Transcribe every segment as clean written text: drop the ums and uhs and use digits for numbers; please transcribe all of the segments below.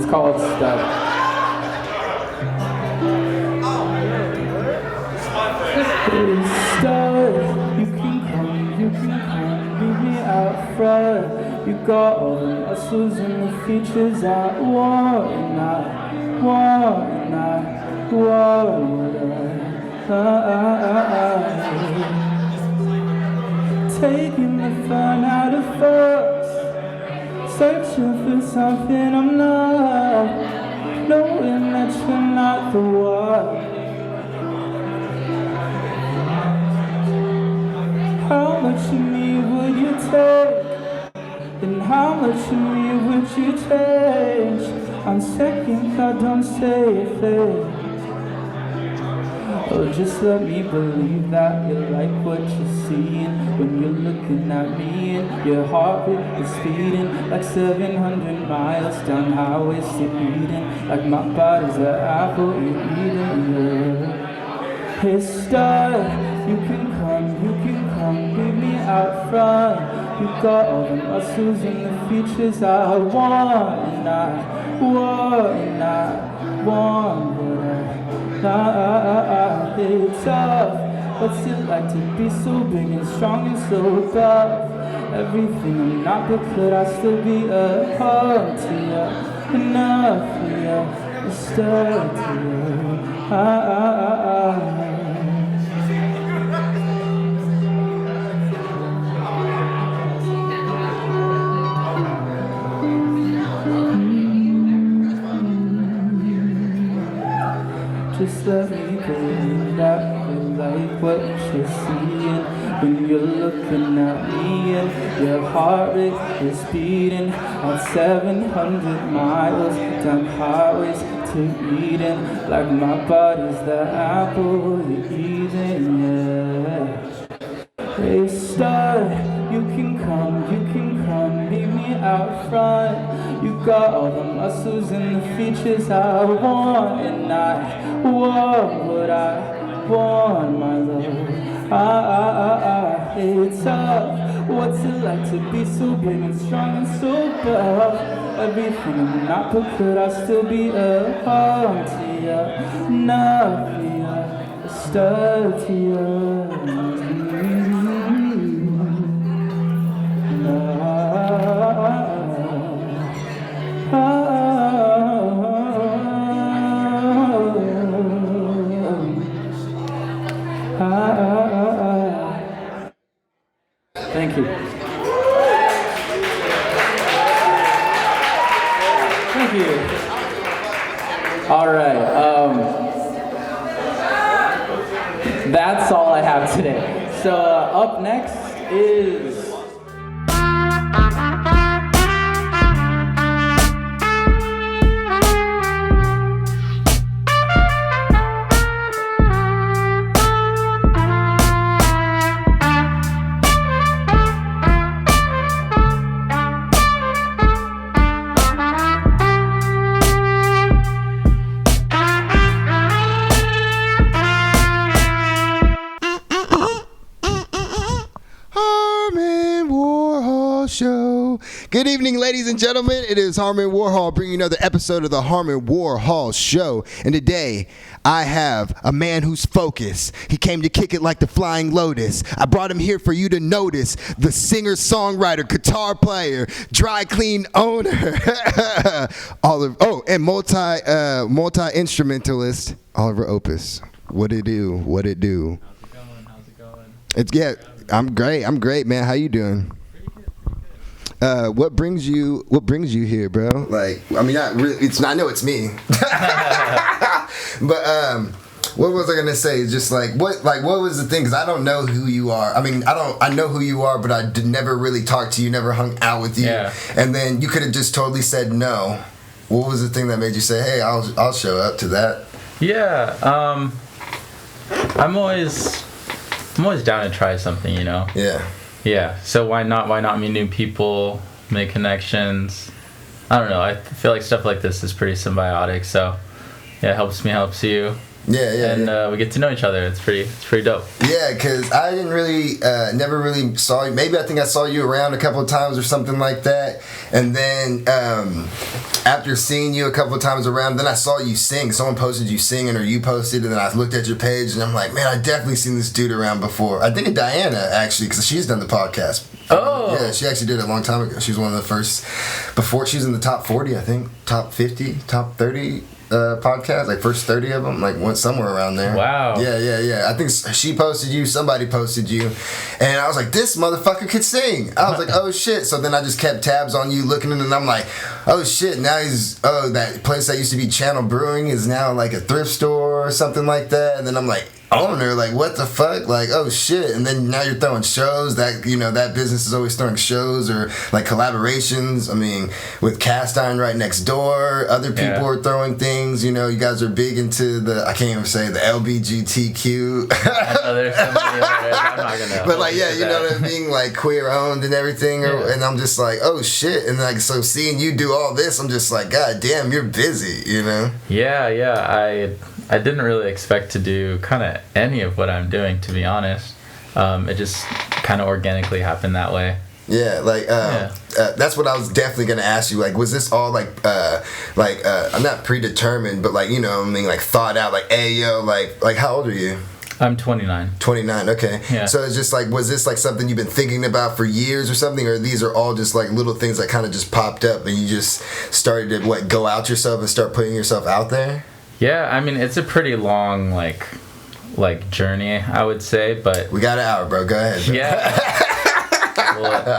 called Stuck. You can come, meet me out front. You got all the muscles and the features I want, and I want, and I want. Taking the fun out of folks, searching for something I'm not, knowing that you're not the one. How much of me would you take? And how much of me would you change? On second thought, don't say a thing. Oh, just let me believe that you like what you're seeing when you're looking at me, and your heart rate is speeding like 700 miles down highways to Eden, like my body's an apple you're eating. Yeah. Hey, star. You can come, meet me out front. You got all the muscles and the features I want, and I want, and I want what it's tough. What's it like to be so big and strong and so tough? Everything I'm not, but could I still be a home to you? Enough for you, a stir to you. Just let me believe that you like what you're seeing when you're looking at me, and your heart rate is beating at 700 miles down highways to Eden, like my body's the apple you're eating, yeah. Hey, star, you can come, meet me out front. You got all the muscles and the features I want, and I want what I want, my love. It's tough. What's it like to be so big and strong and so buff? Everything I'm not, but could I still be a home to you? Not for you, a star to you. Thank you. Thank you. All right. That's all I have today. So up next is... Show. Good evening, ladies and gentlemen. It is Harmon Warhol bringing you another episode of the Harmon Warhol Show. And today, I have a man who's focused. He came to kick it like the Flying Lotus. I brought him here for you to notice. The singer, songwriter, guitar player, dry clean owner, and multi-instrumentalist, Oliver Opus. What it do? What it do? How's it going? I'm great, man. How you doing? What brings you here, bro? Like, I mean, not really. I know it's me. But what was I gonna say? Just what was the thing? Because I don't know who you are. I mean, I know who you are, but I never really talked to you, never hung out with you. Yeah. And then you could have just totally said no. What was the thing that made you say, "Hey, I'll show up to that"? Yeah. I'm always down to try something, you know. Yeah. Yeah. So why not meet new people, make connections? I don't know. I feel like stuff like this is pretty symbiotic. So yeah, it helps me, helps you. And we get to know each other. It's pretty dope. Yeah, because I didn't really, never really saw you. Maybe I think I saw you around a couple of times or something like that. And then after seeing you a couple of times around, then I saw you sing. Someone posted you singing, or you posted, and then I looked at your page, and I'm like, man, I definitely seen this dude around before. I think of Diana, actually, because she's done the podcast. Oh. Yeah, she actually did it a long time ago. She was one of the first, before she was in the top 40, I think, top 50, top 30 podcasts, like first 30 of them, like went somewhere around there. Wow. Yeah. I think she posted you, somebody posted you, and I was like, this motherfucker could sing. I was like, oh shit. So then I just kept tabs on you, looking, and I'm like, oh shit, now that place that used to be Channel Brewing is now like a thrift store or something like that. And then I'm like, owner, like, what the fuck, like, oh shit. And then now you're throwing shows, that, you know, that business is always throwing shows or like collaborations. I mean, with Cast Iron right next door, other people are throwing things, you know. You guys are big into the, I can't even say, the LBGTQ. There's so many others. I'm not gonna, but like, yeah, you know what I mean, like queer owned and everything. And I'm just like, oh shit. And like, so seeing you do all this, I'm just like, god damn, you're busy, you know. I didn't really expect to do kind of any of what I'm doing, to be honest. It just kind of organically happened that way. Yeah, like that's what I was definitely gonna ask you. Like, was this all like I'm not predetermined, but like, you know, I mean, like thought out. Like, hey, yo, like how old are you? I'm 29. 29, okay. Yeah. So it's just like, was this like something you've been thinking about for years or something, or these are all just like little things that kind of just popped up and you just started to go out yourself and start putting yourself out there? Yeah, I mean, it's a pretty long like journey, I would say, but we got an hour, bro. Go ahead, bro. Yeah. Well,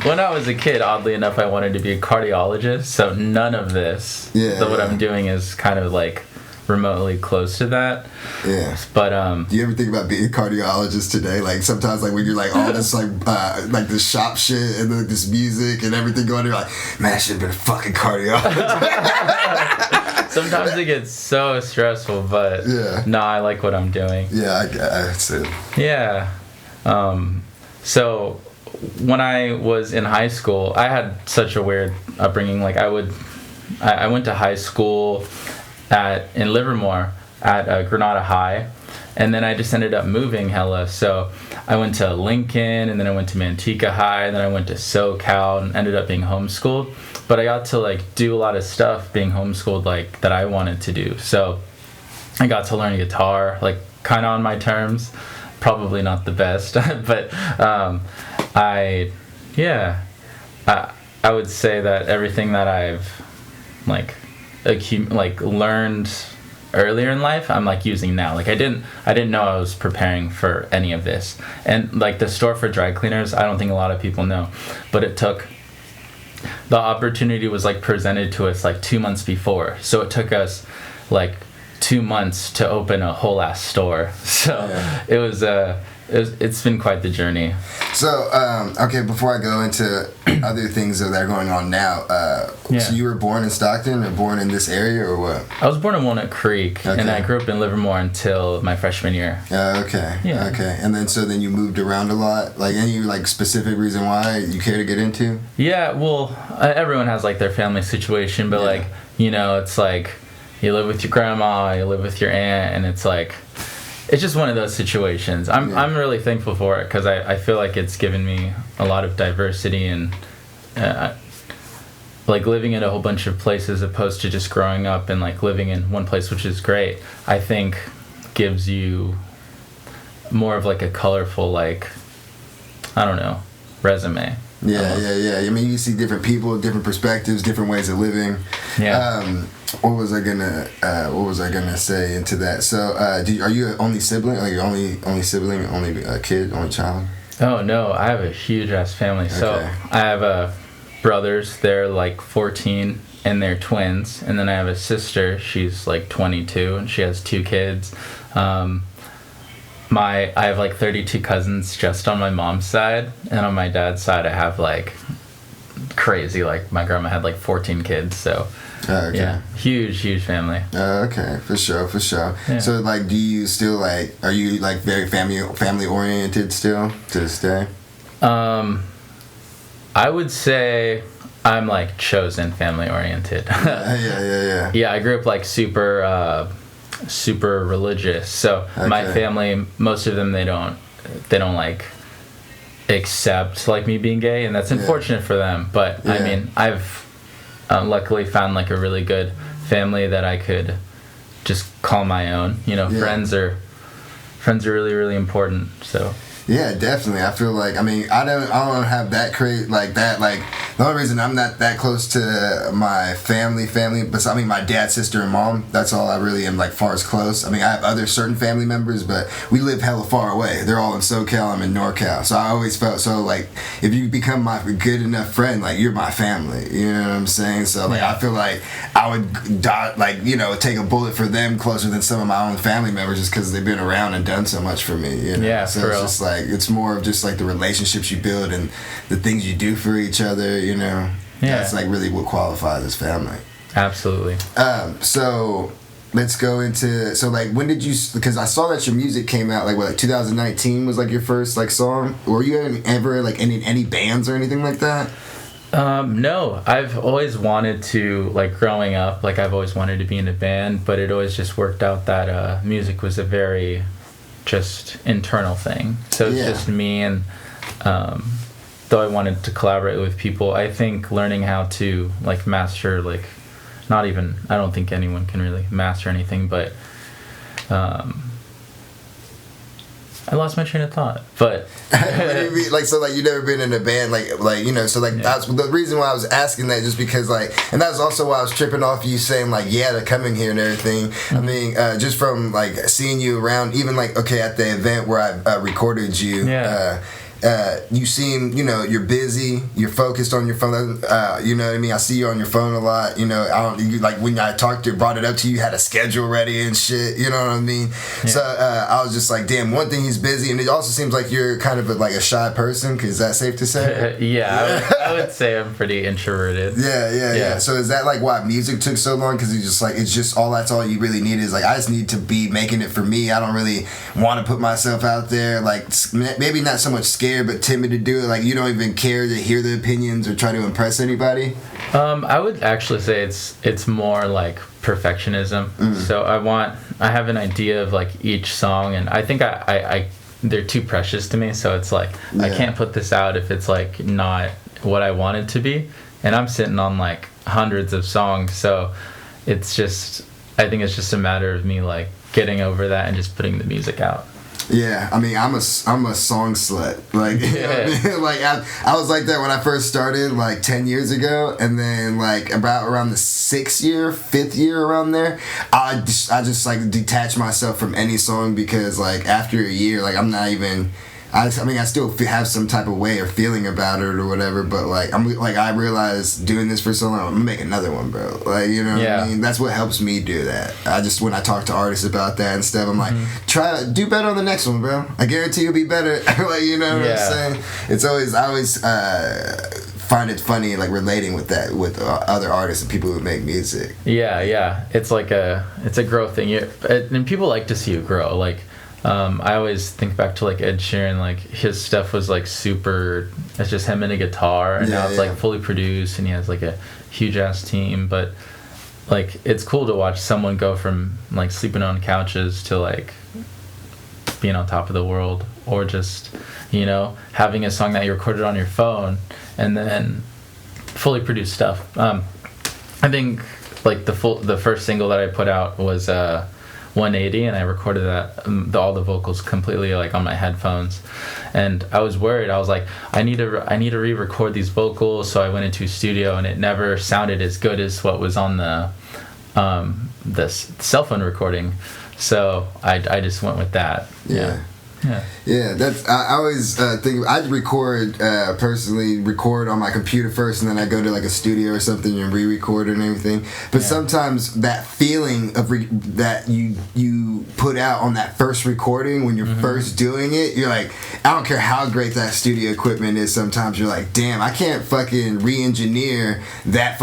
when I was a kid, oddly enough, I wanted to be a cardiologist, so none of this, what I'm doing is kind of like remotely close to that. Yeah. But do you ever think about being a cardiologist today? Like sometimes, like when you're like all this like this shop shit and like this music and everything going on, you're like, man, I should have been a fucking cardiologist. Sometimes it gets so stressful, but no, I like what I'm doing. Yeah, I see it. Yeah. So when I was in high school, I had such a weird upbringing. Like I went to high school in Livermore at Granada High, and then I just ended up moving hella. So I went to Lincoln, and then I went to Manteca High, and then I went to SoCal, and ended up being homeschooled. But I got to like do a lot of stuff being homeschooled, like that I wanted to do. So I got to learn guitar, like kind of on my terms. Probably not the best, but I would say that everything that I've learned earlier in life, I'm like using now. Like I didn't know I was preparing for any of this. And like the store for dry cleaners, I don't think a lot of people know, but the opportunity was like presented to us like 2 months before. So it took us like 2 months to open a whole ass store. So it's been quite the journey. So okay, before I go into other things that are going on now, so you were born in Stockton or born in this area or what? I was born in Walnut Creek, and I grew up in Livermore until my freshman year. Okay. Yeah. Okay. And then you moved around a lot. Like any like specific reason why you care to get into? Yeah. Well, everyone has like their family situation, but like, you know, it's like you live with your grandma, you live with your aunt, and it's like, it's just one of those situations. I'm really thankful for it because I feel like it's given me a lot of diversity and like living in a whole bunch of places opposed to just growing up and like living in one place, which is great. I think gives you more of like a colorful, like, I don't know, resume. Yeah. I mean, you see different people, different perspectives, different ways of living. Yeah. What was I gonna say into that? So, are you an only sibling? Like, your only sibling, only kid, only child? Oh no, I have a huge ass family. Okay. So I have brothers. They're like 14, and they're twins. And then I have a sister. She's like 22, and she has 2 kids. I have like 32 cousins just on my mom's side, and on my dad's side I have like crazy, like my grandma had like 14 kids, so yeah, huge family. Okay, for sure. Yeah. So like, do you still like, are you like very family oriented still to this day? I would say I'm like chosen family oriented. Yeah. Yeah, I grew up like super super religious. So my family, most of them, they don't like accept like me being gay, and that's unfortunate for them. But I mean, I've luckily found like a really good family that I could just call my own. You know, friends are really, really important. So. Yeah, definitely. I feel like, I mean, I don't have that like that. Like, the only reason I'm not that close to my family, but I mean, my dad, sister, and mom, that's all I really am, like, far as close. I mean, I have other certain family members, but we live hella far away. They're all in SoCal, I'm in NorCal. So I always felt so, like, if you become my good enough friend, like, you're my family. You know what I'm saying? So, like, I feel like I would, like, you know, take a bullet for them closer than some of my own family members just because they've been around and done so much for me, you know? Yeah, so for it's real. just like, it's more of just like the relationships you build and the things you do for each other, you know. That's like really what qualifies as family. Absolutely. So let's go into, so like, when did you, because I saw that your music came out like, what, like 2019 was like your first like song. Were you ever like in any bands or anything like that? No, I've always wanted to, like, growing up, like, I've always wanted to be in a band, but it always just worked out that music was a very just internal thing. So it's just me, and though I wanted to collaborate with people, I think learning how to, like, master, like, not even, I don't think anyone can really master anything, but I lost my train of thought, but like, so like you never been in a band, like you know, so like that's the reason why I was asking that, just because like, and that's also why I was tripping off you saying like to coming here and everything. I mean, just from like seeing you around, even like at the event where I recorded you. You seem, you know, you're busy, you're focused on your phone, you know what I mean? I see you on your phone a lot, you know, like when I brought it up to you, you had a schedule ready and shit, you know what I mean? So I was just like, damn, one thing, he's busy, and it also seems like you're kind of like a shy person, is that safe to say? I would say I'm pretty introverted. Yeah. So is that like why music took so long? Because you just like, it's just that's all you really need is like, I just need to be making it for me. I don't really want to put myself out there, like maybe not so much scared, but timid to do it. Like, you don't even care to hear the opinions or try to impress anybody? I would actually say it's more like perfectionism. So I have an idea of like each song, and I think I they're too precious to me, so it's like I can't put this out if it's like not what I want it to be, and I'm sitting on like hundreds of songs, so it's just, I think it's just a matter of me like getting over that and just putting the music out. Yeah, I mean, I'm a song slut. Like, you know what I mean? Like, I was like that when I first started, like 10 years ago, and then like around the 5th year around there, I just like detach myself from any song, because like after a year, like I'm not even. I mean, I still have some type of way of feeling about it or whatever, but like I realized doing this for so long, I'm gonna make another one, bro. Like, you know what I mean? That's what helps me do that. When I talk to artists about that and stuff, I'm like, try to do better on the next one, bro. I guarantee you'll be better. Like, you know what I'm saying? I always find it funny, like relating with that with other artists and people who make music. Yeah. It's like it's a growth thing. And people like to see you grow. Like, I always think back to like Ed Sheeran, like his stuff was like super, it's just him and a guitar, and now it's like fully produced, and he has like a huge ass team. But like, it's cool to watch someone go from like sleeping on couches to like being on top of the world, or just, you know, having a song that you recorded on your phone and then fully produced stuff. I think like the first single that I put out was 180, and I recorded that all the vocals completely like on my headphones, and I was worried. I was like, I need to re-record these vocals, so I went into a studio, and it never sounded as good as what was on the cell phone recording, so I just went with that. Yeah, that's, I always think I'd personally record on my computer first, and then I go to like a studio or something and re-record it and everything. But sometimes that feeling of that you you put out on that first recording when you're first doing it, you're like, I don't care how great that studio equipment is, sometimes you're like, damn, I can't fucking re-engineer that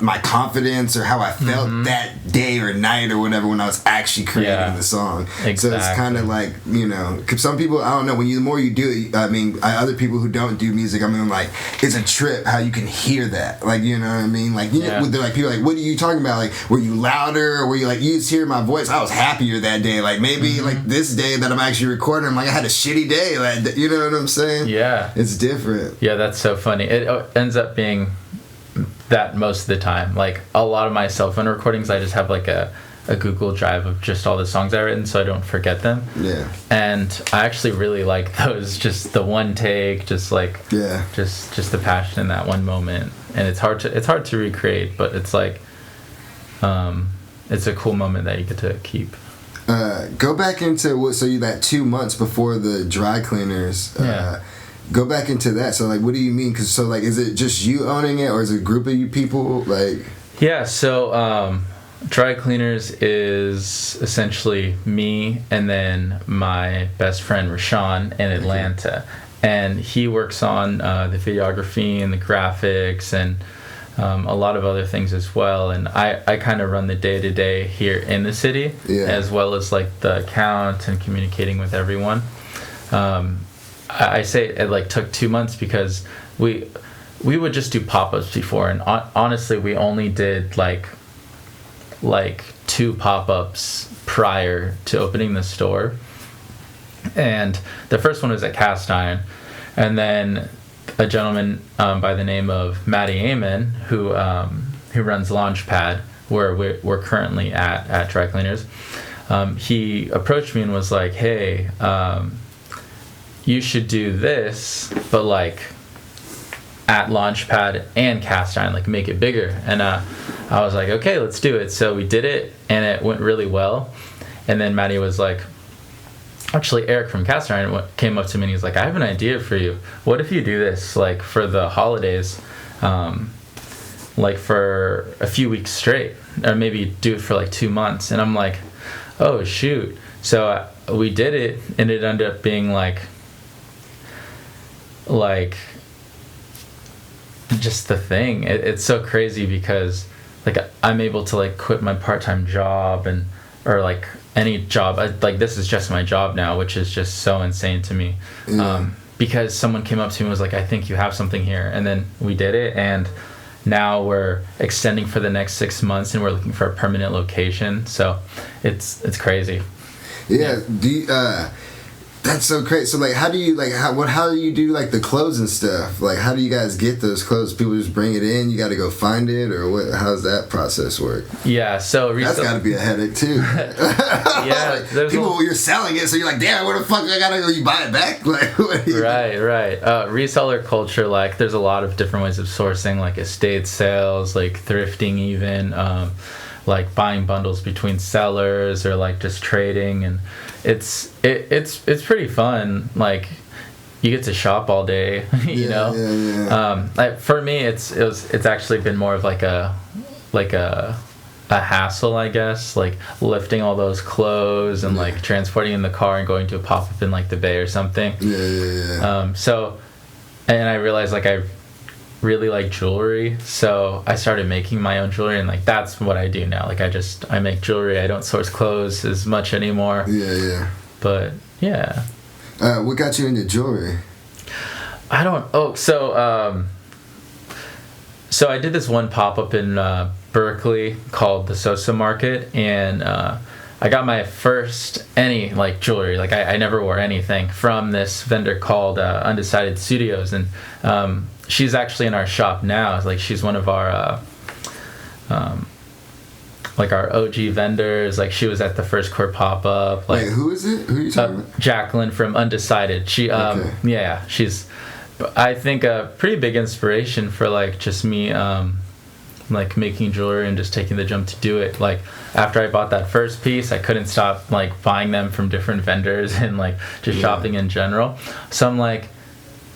my confidence or how I felt that day or night or whatever when I was actually creating the song. Exactly. So it's kind of like, you know, because some people, I don't know, the more you do it, I mean, other people who don't do music, I mean, like, it's a trip how you can hear that, like, you know what I mean, like, you know, they're like, people are like, what are you talking about, like, were you louder, or were you like, you just hear my voice? I was happier that day, like, maybe like this day that I'm actually recording, I'm like, I had a shitty day, like, you know what I'm saying? Yeah, it's different. Yeah, that's so funny. It ends up being that most of the time. Like, a lot of my cell phone recordings, I just have like a Google Drive of just all the songs I've written, so I don't forget them. Yeah. And I actually really like those, just the one take, just like, just the passion in that one moment. And it's hard to recreate, but it's like, it's a cool moment that you get to keep. Go back into so you that 2 months before the dry cleaners. Go back into that. So like, what do you mean? Cause so like, is it just you owning it, or is it a group of you people? Like, yeah. So dry cleaners is essentially me and then my best friend Rashawn in Atlanta, and he works on the videography and the graphics and a lot of other things as well. And I kind of run the day-to-day here in the city, as well as like the account and communicating with everyone. I say it like took 2 months because we would just do pop-ups before, and honestly we only did like 2 pop-ups prior to opening the store. And the first one was at Cast Iron, and then a gentleman by the name of Matty Amon, who runs Launchpad, where we're currently at Dry Cleaners, he approached me and was like, hey, you should do this, but like at Launchpad and Cast Iron, like make it bigger. And I was like, okay, let's do it. So we did it, and it went really well. And then Matty was like, actually, Eric from Cast Iron came up to me and he's like, I have an idea for you. What if you do this like for the holidays, like for a few weeks straight, or maybe do it for like 2 months? And I'm like, oh shoot. So we did it, and it ended up being like just the thing. It's so crazy because like I'm able to like quit my part-time job or like any job. Like this is just my job now, which is just so insane to me. Because someone came up to me and was like, I think you have something here. And then we did it, and now we're extending for the next 6 months, and we're looking for a permanent location. So it's crazy. Yeah. That's so great. So like, how do you do like the clothes and stuff? Like, how do you guys get those clothes? People just bring it in, you got to go find it, or what? How's that process work? Yeah, so that's got to be a headache too. Yeah, like, you're selling it, so you're like, damn, where the fuck I gotta go? You buy it back? Like, what do you right. Reseller culture, like, there's a lot of different ways of sourcing, like estate sales, like thrifting, even like buying bundles between sellers, or like just trading, and it's pretty fun. Like, you get to shop all day, you know. Yeah. Like for me, it's actually been more of like a hassle, I guess, like lifting all those clothes and like transporting in the car and going to a pop-up in like the Bay or something. So, and I realized like I really like jewelry, so I started making my own jewelry, and like that's what I do now. Like I make jewelry. I don't source clothes as much anymore. But yeah. What got you into jewelry? So I did this one pop-up in Berkeley called the Sosa Market, and I got my first any like jewelry. Like I never wore anything from this vendor called Undecided Studios, and she's actually in our shop now. Like she's one of our like our OG vendors. Like she was at the first Court pop-up. Like, wait, who is it? Who are you talking about? Jacqueline from Undecided. She yeah, she's I think a pretty big inspiration for like just me like making jewelry and just taking the jump to do it. Like after I bought that first piece, I couldn't stop like buying them from different vendors and like just shopping in general. So I'm like,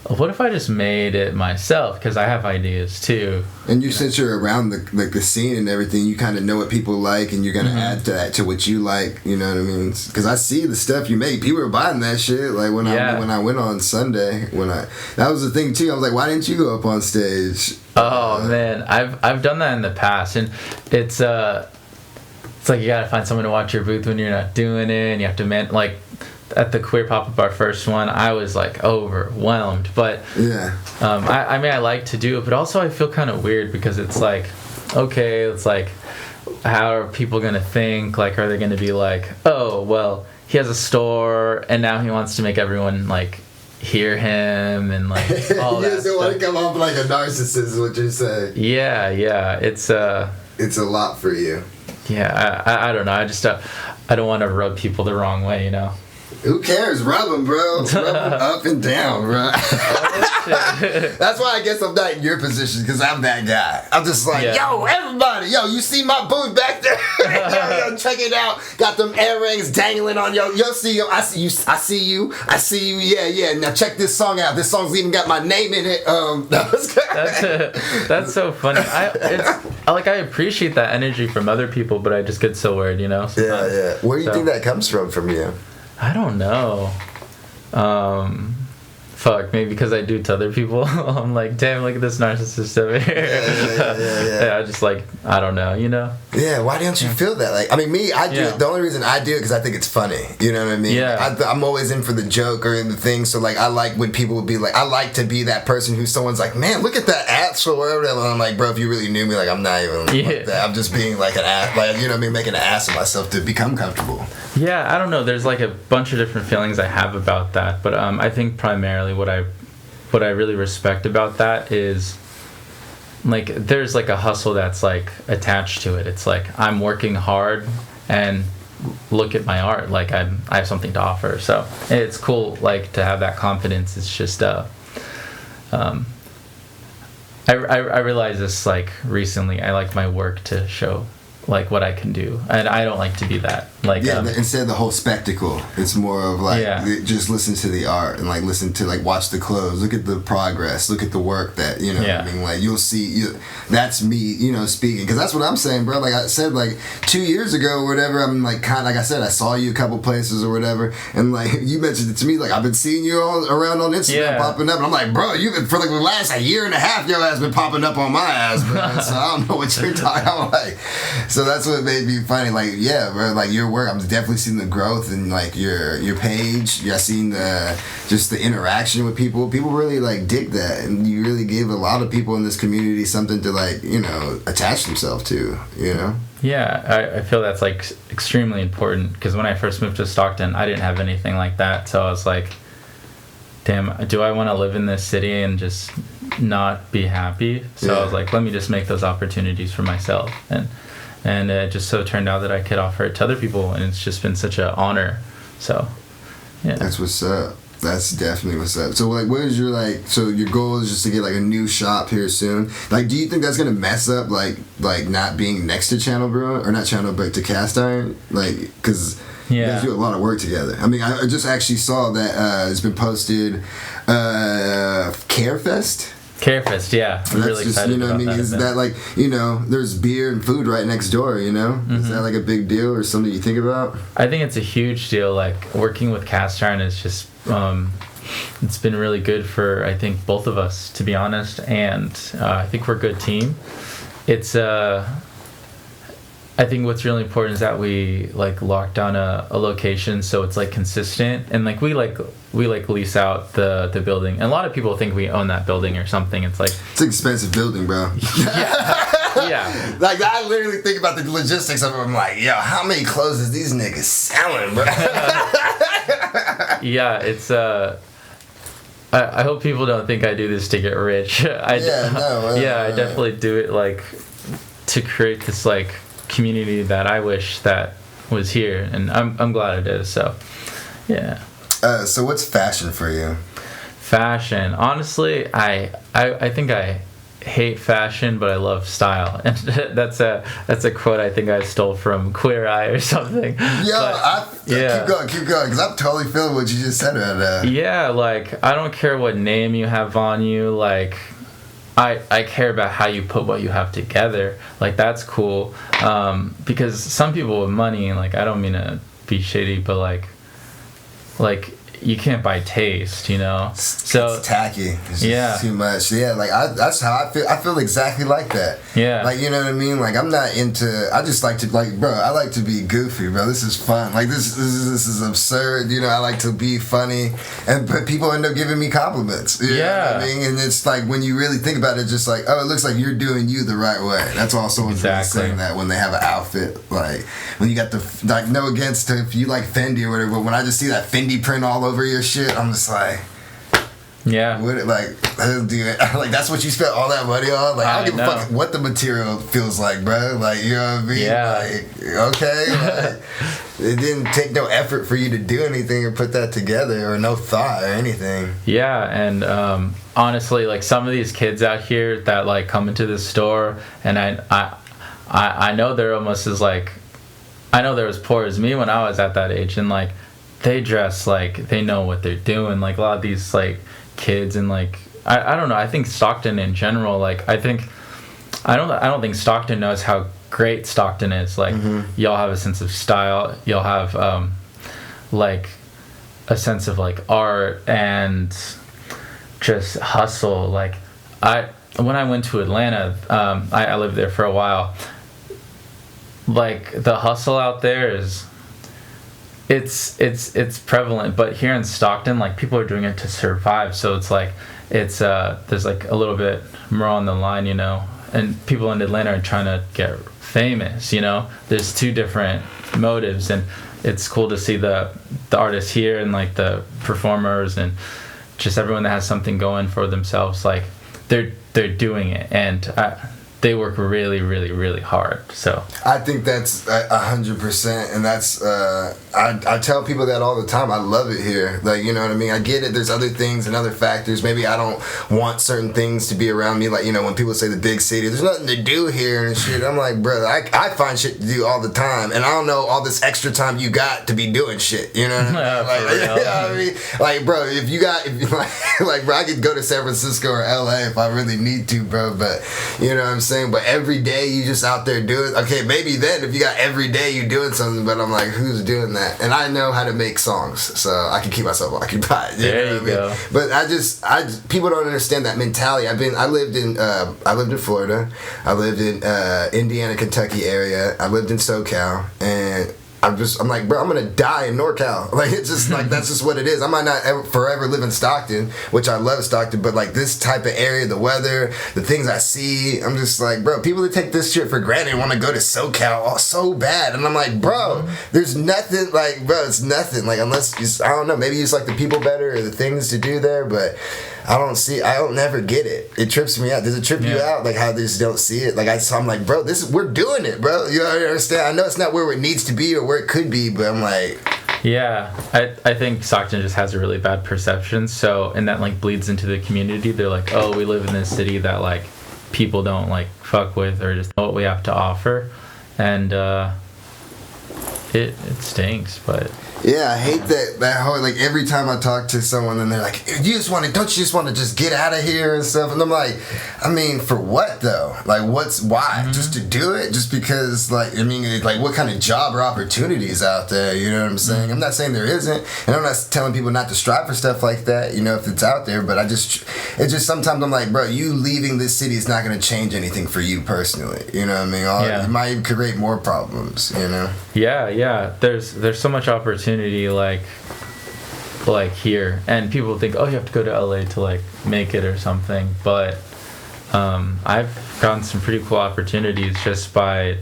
what if I just made it myself? Because I have ideas too. And since you're around the scene and everything, you kind of know what people like, and you're gonna add to that to what you like. You know what I mean? Because I see the stuff you make. People are buying that shit. Like when I went on Sunday, that was the thing too. I was like, why didn't you go up on stage? Oh man, I've done that in the past, and it's like you gotta find someone to watch your booth when you're not doing it, and you have to like. At the Queer Pop-Up, our first one, I was like overwhelmed, but yeah, I mean I like to do it, but also I feel kind of weird because it's like, okay, it's like, how are people gonna think? Like, are they gonna be like, oh well, he has a store and now he wants to make everyone like hear him and like all that. You just don't want to come off like a narcissist, is what you're saying. Yeah, it's a lot for you. Yeah, I don't know. I don't want to rub people the wrong way, you know. Who cares? Rub them, bro. Rub them up and down, bro. That's why I guess I'm not in your position, because I'm that guy. I'm just like, yo, everybody, you see my booth back there? Yo, check it out. Got them earrings dangling on yo. You'll see you. I see you. Yeah. Now check this song out. This song's even got my name in it. That's so funny. I appreciate that energy from other people, but I just get so worried, you know. Sometimes. Yeah. Where do you think that comes from you? I don't know. Maybe because I do to other people. I'm like, damn, look at this narcissist over here. Yeah. I just like, I don't know, you know? Yeah, why don't you feel that? Like, I mean, me, I do it. The only reason I do it because I think it's funny. You know what I mean? Yeah. I'm always in for the joke or the thing. So, like, I like when people would be like, I like to be that person who someone's like, man, look at that ass or whatever. And I'm like, bro, if you really knew me, like, I'm not even like that. I'm just being like an ass, like, you know what I mean? Making an ass of myself to become comfortable. Yeah, I don't know. There's like a bunch of different feelings I have about that. But I think primarily what I really respect about that is like there's like a hustle that's like attached to it. It's like I'm working hard and look at my art, like I have something to offer. So it's cool like to have that confidence. It's just I realized this like recently. I like my work to show like what I can do, and I don't like to be that like instead of the whole spectacle, it's more of like just listen to the art and like listen to like watch the clothes, look at the progress, look at the work that you know what I mean, like you'll see that's me, you know, speaking, because that's what I'm saying, bro. Like I said, like 2 years ago or whatever, I'm like kind of like I said, I saw you a couple places or whatever, and like you mentioned it to me, like I've been seeing you all around on Instagram popping up, and I'm like, bro, you've been for like the last year and a half, your ass been popping up on my ass, bro. So I don't know what you're talking about, like. So that's what made me funny. Like, yeah, bro, like your work, I'm definitely seeing the growth in like your page. Yeah, seeing just the interaction with people. People really like dig that, and you really give a lot of people in this community something to like, you know, attach themselves to, you know? Yeah, I feel that's like extremely important, because when I first moved to Stockton, I didn't have anything like that. So I was like, damn, do I want to live in this city and just not be happy? So I was like, let me just make those opportunities for myself. And it just so turned out that I could offer it to other people, and it's just been such an honor. So, yeah. That's what's up. That's definitely what's up. So, like, what is your, like, so your goal is just to get, like, a new shop here soon. Like, do you think that's going to mess up, like not being next to Channel Brew, or not Channel, but to Cast Iron? Like, because you guys do a lot of work together. I mean, I just actually saw that it's been posted, CareFest. CareFest, yeah. I'm really excited. You know what I mean? Is that like, you know, there's beer and food right next door, you know? Mm-hmm. Is that like a big deal or something you think about? I think it's a huge deal. Like, working with Cast Iron is just, it's been really good for, I think, both of us, to be honest. And I think we're a good team. It's, I think what's really important is that we like lock down a location so it's like consistent, and like we lease out the building. And a lot of people think we own that building or something. It's like, it's an expensive building, bro. Yeah. Like, I literally think about the logistics of it. I'm like, yo, how many clothes is these niggas selling, bro? Yeah, it's I hope people don't think I do this to get rich. I definitely do it like to create this like community that I wish that was here, and I'm glad it is. So, yeah. So what's fashion for you? Fashion, honestly, I think I hate fashion, but I love style. And that's a quote I think I stole from Queer Eye or something. Keep going, because I'm totally feeling what you just said right now. Yeah, like, I don't care what name you have on you, like, I care about how you put what you have together. Like, that's cool. Because some people with money, like, I don't mean to be shady, but like you can't buy taste, you know. So it's tacky. It's just too much. Yeah, like that's how I feel. I feel exactly like that. Yeah. Like, you know what I mean? Like, I'm not into. I just like to, like, bro. I like to be goofy, bro. This is fun. Like, this is absurd. You know, I like to be funny, but people end up giving me compliments. You know what I mean? And it's like, when you really think about it, just like, oh, it looks like you're doing you the right way. That's all someone's really saying that when they have an outfit. Like, when you got the, like, no against if you like Fendi or whatever, but when I just see that Fendi print all over your shit, I'm just like, yeah, what, like, dude, like, that's what you spent all that money on? Like, I don't give a fuck what the material feels like, bro. Like, you know what I mean? Yeah. Like, okay, like, it didn't take no effort for you to do anything or put that together, or no thought or anything. Yeah, and honestly, like, some of these kids out here that, like, come into the store, and I know they're almost as, like, I know they're as poor as me when I was at that age, and, like, they dress like they know what they're doing. Like, a lot of these, like, kids, and, like, I don't know, I think Stockton in general, like, I don't think Stockton knows how great Stockton is. Like, y'all have a sense of style, y'all have like a sense of, like, art and just hustle. Like, when I went to Atlanta, I lived there for a while. Like, the hustle out there is, it's prevalent, but here in Stockton, like, people are doing it to survive. So it's like, it's there's, like, a little bit more on the line, you know, and people in Atlanta are trying to get famous, you know. There's two different motives, and it's cool to see the artists here, and, like, the performers, and just everyone that has something going for themselves. Like, they're doing it, and they work really, really, really hard. So I think that's 100%, and that's I tell people that all the time. I love it here. Like, you know what I mean? I get it. There's other things and other factors. Maybe I don't want certain things to be around me. Like, you know, when people say the big city, there's nothing to do here and shit. I'm like, bro, I find shit to do all the time, and I don't know all this extra time you got to be doing shit. You know what I mean? Like, you know what I mean? Like, bro, if you like, bro, I could go to San Francisco or LA if I really need to, bro. But you know what I'm saying? But every day you just out there doing, okay, maybe then if you got every day you doing something, but I'm like, who's doing that? And I know how to make songs, so I can keep myself occupied. There you go. But I just people don't understand that mentality. I lived in Florida, I lived in Indiana, Kentucky area, I lived in SoCal, and I'm like, bro, I'm gonna die in NorCal. Like, it's just like, that's just what it is. I might not forever live in Stockton, which I love Stockton, but, like, this type of area, the weather, the things I see, I'm just like, bro, people that take this shit for granted want to go to SoCal so bad, and I'm like, bro, there's nothing, like, bro, it's nothing, like, unless I don't know, maybe it's like the people better or the things to do there, but I don't never get it. It trips me out. Does it trip you out? Like, how they just don't see it? Like, I'm like, bro, we're doing it, bro. You understand? I know it's not where it needs to be or where it could be, but I'm like, yeah, I think Stockton just has a really bad perception. So, and that, like, bleeds into the community. They're like, oh, we live in this city that, like, people don't, like, fuck with or just know what we have to offer, and it stinks, but. Yeah, I hate that whole, like, every time I talk to someone and they're like, don't you just want to just get out of here and stuff, and I'm like, I mean, for what though? Like, why? Just to do it? Just because, like, I mean, like, what kind of job or opportunities out there, you know what I'm saying? I'm not saying there isn't, and I'm not telling people not to strive for stuff like that, you know, if it's out there, but it's just sometimes I'm like, bro, you leaving this city is not going to change anything for you personally, you know what I mean? It might even create more problems, you know? Yeah, there's so much opportunity, like here, and people think, oh, you have to go to LA to, like, make it or something, but I've gotten some pretty cool opportunities just by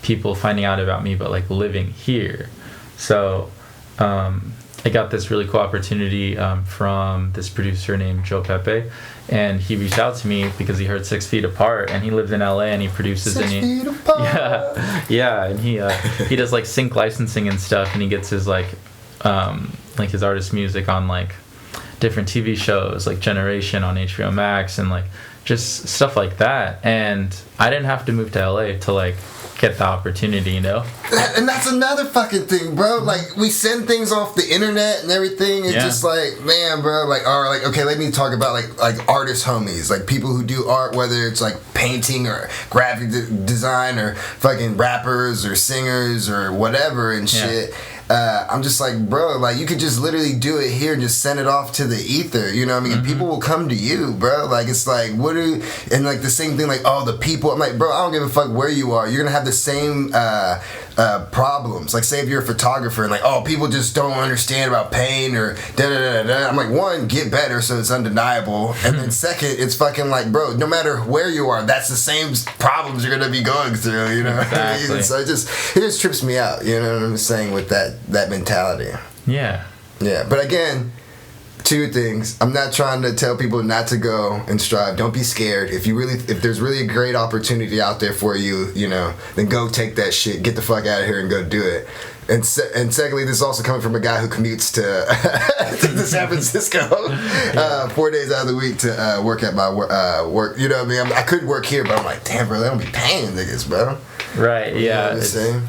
people finding out about me, but, like, living here. So I got this really cool opportunity from this producer named Joe Pepe, and he reached out to me because he heard 6 Feet Apart, and he lived in LA, and he produces 6 feet apart. Yeah, and he does, like, sync licensing and stuff, and he gets his, like his artist music on, like, different TV shows, like Generation on HBO Max, and, like, just stuff like that. And I didn't have to move to LA to like get the opportunity, you know. And that's another fucking thing, bro. Like, we send things off the internet and everything. It's just like, man, bro. Like, or like, okay, let me talk about like artist homies, like people who do art, whether it's like painting or graphic design or fucking rappers or singers or whatever and shit. I'm just like, bro, like, you could just literally do it here and just send it off to the ether, you know what I mean? And people will come to you, bro. Like, it's like, and like the same thing, like, oh, the people. I'm like, bro, I don't give a fuck where you are. You're gonna have the same problems. Like, say if you're a photographer and like, oh, people just don't understand about pain or da-da-da-da. I'm like, one, get better so it's undeniable. And then second, it's fucking like, bro, no matter where you are, that's the same problems you're gonna be going through, you know? Exactly. So it just trips me out, you know what I'm saying, with that mentality. Yeah. Yeah, but again, two things. I'm not trying to tell people not to go and strive. Don't be scared. If there's really a great opportunity out there for you, you know, then go take that shit. Get the fuck out of here and go do it. And secondly, this is also coming from a guy who commutes to San Francisco 4 days out of the week to work at my work. You know what I mean? I could work here, but I'm like, damn, bro, they don't be paying niggas, bro. Right. You know Yeah. what I'm saying?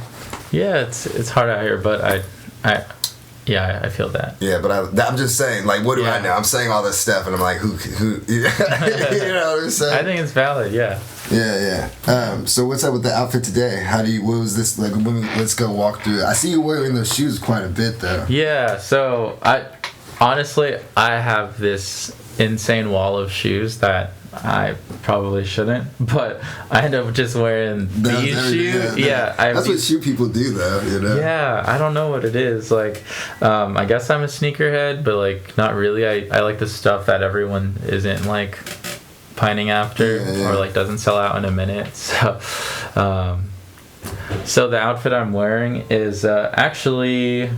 Yeah. It's hard out here, but I feel that. Yeah, but I'm just saying, like, what do I know? I'm saying all this stuff, and I'm like, who you know what I'm saying? I think it's valid, yeah. Yeah. So what's up with the outfit today? What was this, like, let's go walk through it. I see you wearing those shoes quite a bit, though. Yeah, so I have this insane wall of shoes that I probably shouldn't, but I end up just wearing these shoes. Yeah, that's what shoe people do, though, you know? Yeah, I don't know what it is. Like, I guess I'm a sneakerhead, but like, not really. I like the stuff that everyone isn't like pining after, or like doesn't sell out in a minute. So, so the outfit I'm wearing is actually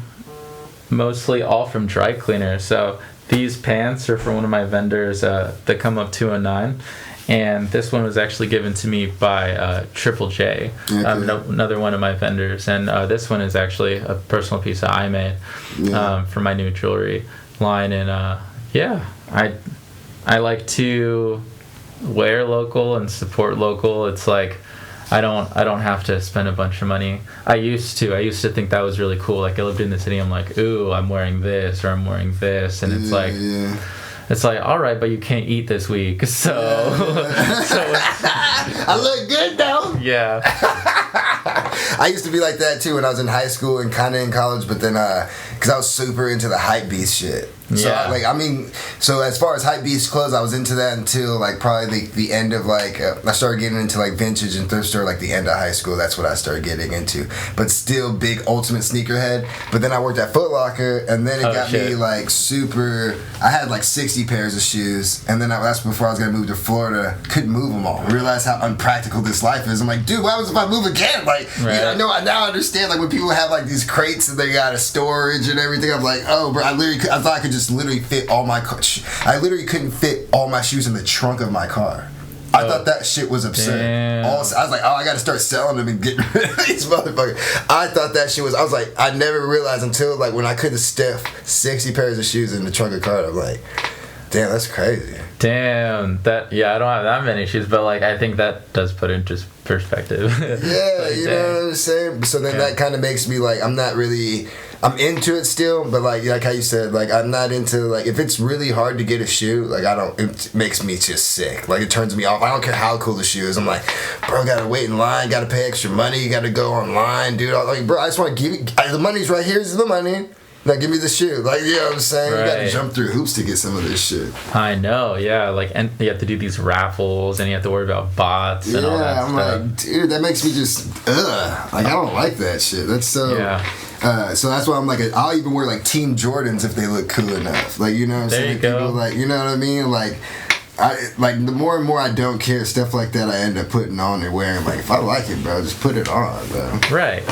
mostly all from dry cleaner. So these pants are from one of my vendors that come up 209, and this one was actually given to me by Triple J, another one of my vendors, and this one is actually a personal piece that I made for my new jewelry line. And I like to wear local and support local. It's like I don't have to spend a bunch of money. I used to think that was really cool. Like, I lived in the city, I'm like, ooh, I'm wearing this or I'm wearing this, and it's like it's like, all right, but you can't eat this week, so I look good though. Yeah. I used to be like that too when I was in high school and kind of in college, but then because I was super into the hype beast shit. So so as far as hype beast clothes, I was into that until like probably the end of like I started getting into like vintage and thrift store like the end of high school. That's what I started getting into. But still big ultimate sneakerhead. But then I worked at Foot Locker, and then it got me like super. I had like 60 pairs of shoes, and then that's before I was gonna move to Florida. Couldn't move them all. Realized how unpractical this life is. I'm like, dude, what happens if I move again? Like, now I understand like when people have like these crates and they got a storage and everything. I'm like, oh, bro, I thought I could just literally fit all my. I literally couldn't fit all my shoes in the trunk of my car. I thought that shit was absurd. I was like, oh, I gotta start selling them and getting rid of these motherfuckers. I thought that shit was. I was like, I never realized until like when I couldn't stuff 60 pairs of shoes in the trunk of the car. I'm like, damn, that's crazy. Damn, I don't have that many shoes, but like I think that does put it into perspective. Yeah, like, you know what I'm saying? So then that kind of makes me like, I'm into it still, but like how you said, like I'm not into like if it's really hard to get a shoe, like it makes me just sick. Like it turns me off. I don't care how cool the shoe is. I'm like, bro, gotta wait in line, gotta pay extra money, gotta go online, dude. I'm like, bro, I just want to give you the money's right here. Is the money. Now give me the shoe. Like, you know what I'm saying? Right. You gotta jump through hoops to get some of this shit. I know, yeah. Like, and you have to do these raffles, and you have to worry about bots and all that stuff. Yeah, I'm like, dude, that makes me just, Like, I don't like that shit. That's so... Yeah. So that's why I'm like, I'll even wear, like, Team Jordans if they look cool enough. Like, you know what I'm saying? There you go. People, like, you know what I mean? Like, the more and more I don't care, stuff like that I end up putting on and wearing. Like, if I like it, bro, just put it on, bro. Right.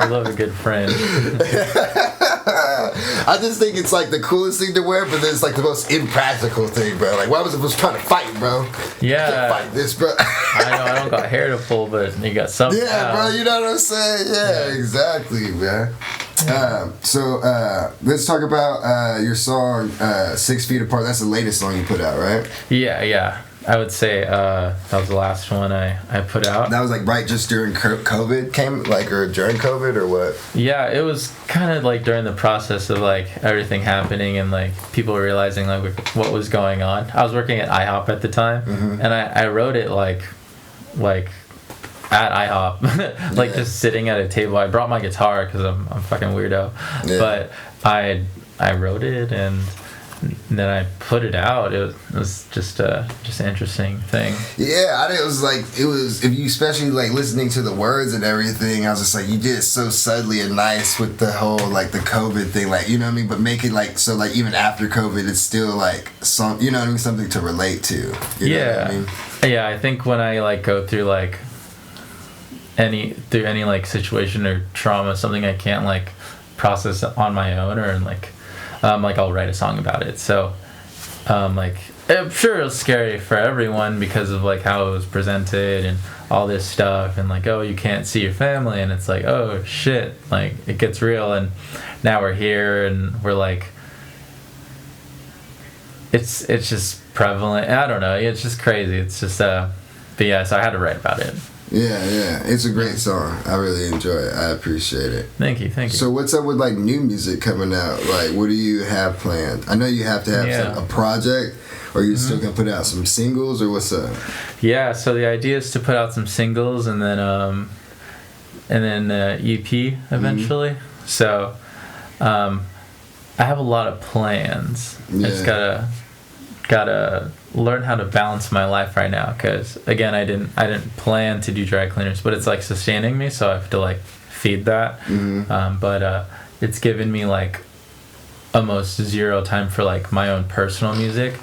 I love a good friend. I just think it's like the coolest thing to wear, but then it's like the most impractical thing, bro. Like, why was I trying to fight, bro? Yeah. You can't fight this, bro. I know, I don't got hair to pull, but you got something. Yeah, bro, you know what I'm saying? Yeah, exactly, man. So let's talk about your song 6 Feet Apart. That's the latest song you put out, right? Yeah. I would say that was the last one I put out. That was like right just during COVID or during COVID or what? Yeah, it was kind of like during the process of like everything happening and like people realizing like what was going on. I was working at IHOP at the time, and I wrote it like at IHOP, like just sitting at a table. I brought my guitar because I'm a fucking weirdo, but I wrote it and then I put it out. It was just an interesting thing. Yeah, I think it was if you especially like listening to the words and everything, I was just like, you did it so subtly and nice with the whole like the COVID thing, like, you know what I mean, but make it like so like even after COVID it's still like some, you know what I mean, something to relate to. You know what I mean? Yeah, I think when I like go through like any like situation or trauma, something I can't like process on my own, or like I'll write a song about it. So like I'm sure it was scary for everyone because of like how it was presented and all this stuff, and like, oh, you can't see your family, and it's like, oh shit, like it gets real, and now we're here and we're like, it's just prevalent. I don't know, it's just crazy. It's just but yeah, so I had to write about it. Yeah, it's a great song. I really enjoy it. I appreciate it. Thank you. So what's up with like new music coming out? Like, what do you have planned? I know you have to have a project, or you still gonna put out some singles, or what's up? Yeah, so the idea is to put out some singles and then EP eventually. So I have a lot of plans. I just gotta learn how to balance my life right now, because again, I didn't plan to do dry cleaners, but it's like sustaining me, so I have to like feed that. But it's given me like almost zero time for like my own personal music.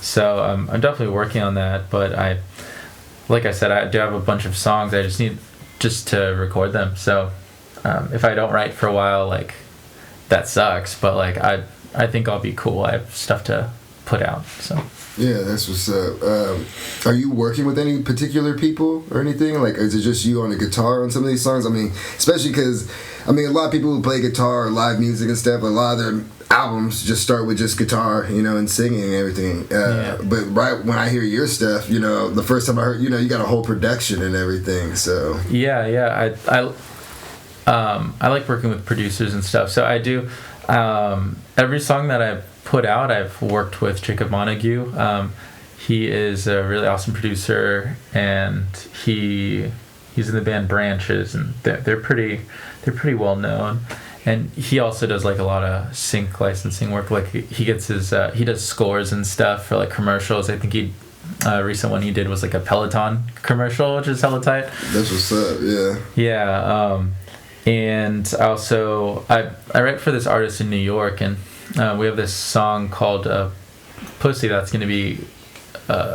So I'm definitely working on that, but like I said, I do have a bunch of songs. I just need to record them. So if I don't write for a while, like that sucks, but like I think I'll be cool. I have stuff to put out. So yeah, that's what's up. Are you working with any particular people or anything? Like, is it just you on the guitar on some of these songs? I mean, especially because, I mean, a lot of people who play guitar or live music and stuff, a lot of their albums just start with just guitar, you know, and singing and everything. But right when I hear your stuff, you know, the first time I heard, you know, you got a whole production and everything, so. Yeah, I like working with producers and stuff. So I do, every song that I've put out, I've worked with Jacob Montague. He is a really awesome producer, and he's in the band Branches, and they're pretty well known. And he also does like a lot of sync licensing work. Like he gets his he does scores and stuff for like commercials. I think he recent one he did was like a Peloton commercial, which is hella tight. That's what's up. Yeah. And also I write for this artist in New York, and we have this song called Pussy that's going to be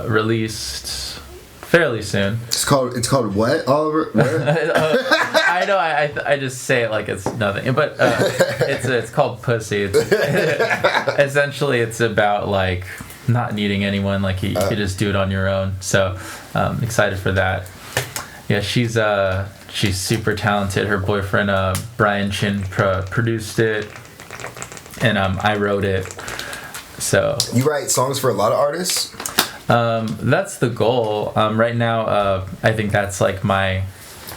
released fairly soon. It's called what, Oliver? I know, I just say it like it's nothing, but it's called Pussy. Essentially it's about like not needing anyone, like you could just do it on your own. So excited for that. Yeah, she's super talented. Her boyfriend Brian Chin produced it, and I wrote it. So you write songs for a lot of artists? That's the goal. Right now, I think that's like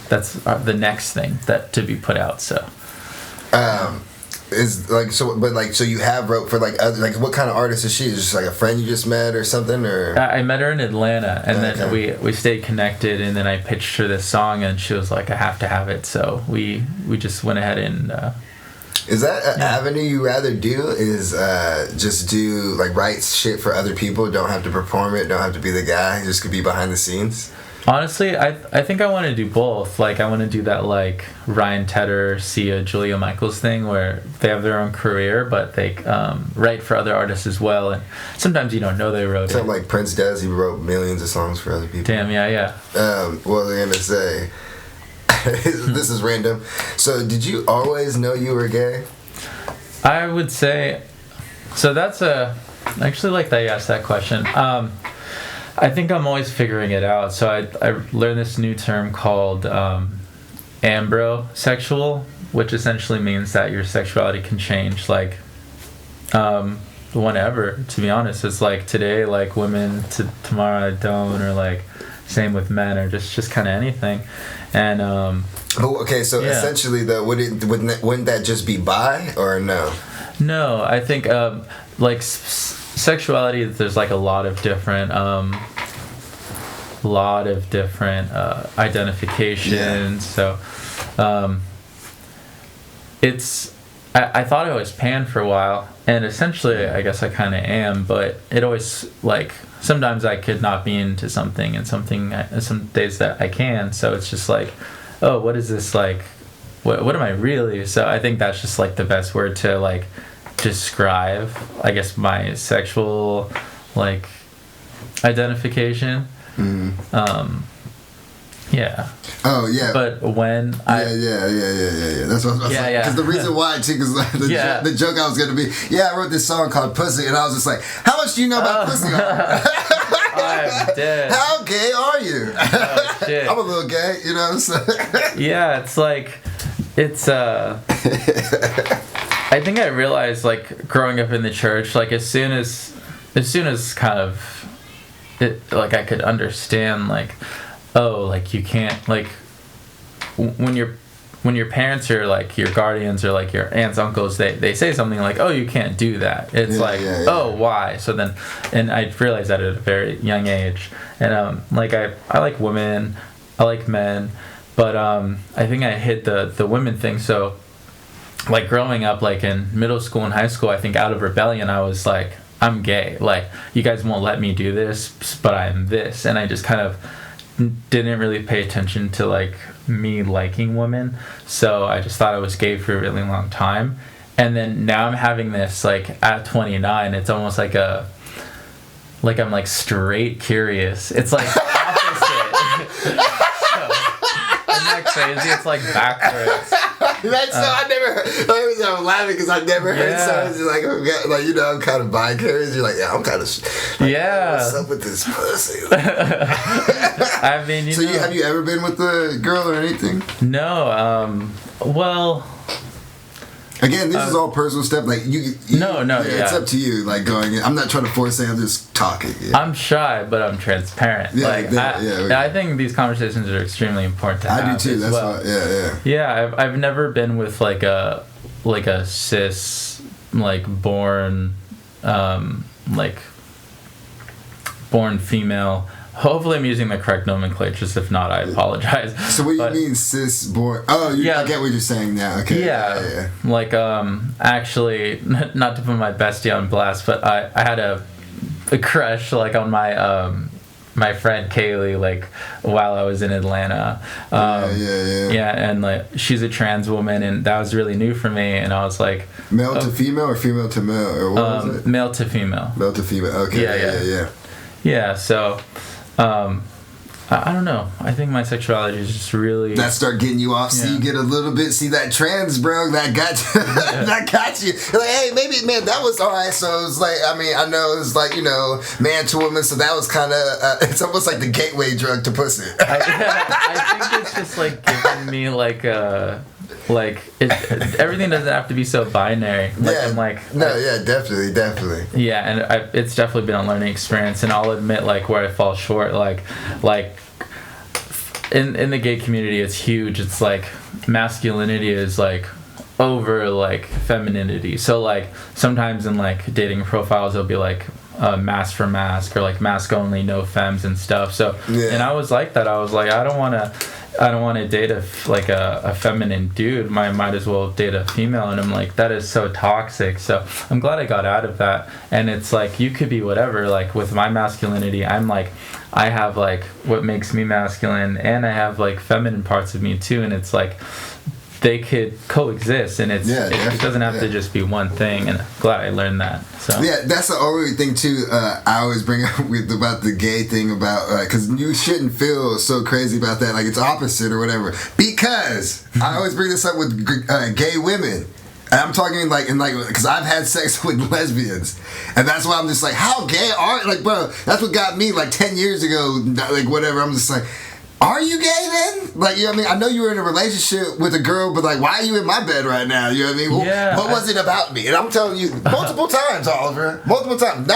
that's the next thing that to be put out. So, so you have wrote for like other, like what kind of artist is she? Is she just like a friend you just met or something, or? I met her in Atlanta, and then we stayed connected, and then I pitched her this song, and she was like, I have to have it. So we just went ahead and. Is that an avenue you rather do? Is just do like write shit for other people? Don't have to perform it. Don't have to be the guy. Just could be behind the scenes. Honestly, I think I want to do both. Like I want to do that like Ryan Tedder, Sia, Julia Michaels thing where they have their own career, but they write for other artists as well. And sometimes you don't know they wrote it. Something like Prince does. He wrote millions of songs for other people. Damn, yeah. What was I gonna say? This is random. So, did you always know you were gay? I would say, so that's I actually like that you asked that question. I think I'm always figuring it out. So I learned this new term called ambrosexual, which essentially means that your sexuality can change, like, whenever, to be honest. It's like today, like, women, tomorrow I don't, or like, same with men, or just kind of anything. And, okay, so yeah. essentially, though, wouldn't that just be bi, or no? No, I think, like, sexuality, there's, like, a lot of different identifications. Yeah. So it's I thought I was pan for a while, and essentially I guess I kind of am, but it always, like, sometimes I could not be into something, and some days that I can. So it's just like, oh, what is this, like, what am I really? So I think that's just, like, the best word to, like, describe, I guess, my sexual, like, identification. Yeah. Oh, yeah. But when Yeah. That's what I was saying. Because the reason why, too, because the joke I was going to be, I wrote this song called Pussy, and I was just like, how much do you know about pussy? I'm dead. How gay are you? Oh, shit. I'm a little gay, you know? So. Yeah, it's like, I think I realized, like, growing up in the church, like, as soon as kind of, like, I could understand, like, oh, like, you can't, like, when your parents are, like, your guardians, or, like, your aunts, uncles, they say something like, oh, you can't do that. It's oh, why? So then, and I realized that at a very young age. And like, I like women, I like men, but I think I hit the women thing. So, like, growing up, like, in middle school and high school, I think out of rebellion, I was like, I'm gay. Like, you guys won't let me do this, but I'm this. And I just kind of didn't really pay attention to, like, me liking women. So I just thought I was gay for a really long time. And then now I'm having this, like, at 29, it's almost like I'm, like, straight curious. It's, like, opposite. Isn't that crazy? It's, like, backwards. That's so I'm laughing because I never heard someone like, you know, I'm kind of bi-curious. You're like, I'm kind of what's up with this pussy? I mean, so have you ever been with a girl or anything? No. Well, again, this is all personal stuff. Like, it's up to you. Like, going in. I'm not trying to force it. I'm just talking. Yeah. I'm shy, but I'm transparent. I think these conversations are extremely important to have. I do too. That's why. Yeah, I've never been with, like, a cis, like, born female. Hopefully I'm using the correct nomenclature. If not, I apologize. So what do you mean cis born? Oh, I get what you're saying now. Okay. Yeah. Like, actually, not to put my bestie on blast, but I had a crush, like, on my friend Kaylee, like, while I was in Atlanta. Yeah, and, like, she's a trans woman, and that was really new for me, and I was like, male to female or female to male, or what was it? Male to female. Male to female. Okay. Yeah, so I don't know. I think my sexuality is just really... That start getting you off, so you get a little bit... See, that trans, bro, that got you. That got you. You're like, hey, maybe, man, that was all right. So it was like, I mean, I know it was like, you know, man to woman, so that was kind of... it's almost like the gateway drug to pussy. I think it's just, like, giving me, like, everything doesn't have to be so binary. Definitely. Yeah, and it's definitely been a learning experience, and I'll admit, like, where I fall short, like in the gay community, it's huge. It's like masculinity is, like, over, like, femininity. So, like, sometimes in, like, dating profiles, it'll be like mask for mask, or, like, mask only, no femmes and stuff. So, and I was like that. I was like, I don't want to date a feminine dude. I might as well date a female. And I'm like, that is so toxic. So I'm glad I got out of that. And it's like, you could be whatever. Like, with my masculinity, I'm like, I have, like, what makes me masculine, and I have, like, feminine parts of me too. And it's like, they could coexist, and it doesn't have to just be one thing. And I'm glad I learned that. So that's the only thing too. I always bring up about the gay thing, about because you shouldn't feel so crazy about that, like it's opposite or whatever. Because I always bring this up with gay women. And I'm talking because I've had sex with lesbians, and that's why I'm just like, how gay are, like, bro? That's what got me, like, 10 years ago, like, whatever. I'm just like, are you gay then? Like, you know what I mean? I know you were in a relationship with a girl, but like, why are you in my bed right now? You know what I mean? Yeah, what was it about me? And I'm telling you, multiple times, Oliver, multiple times.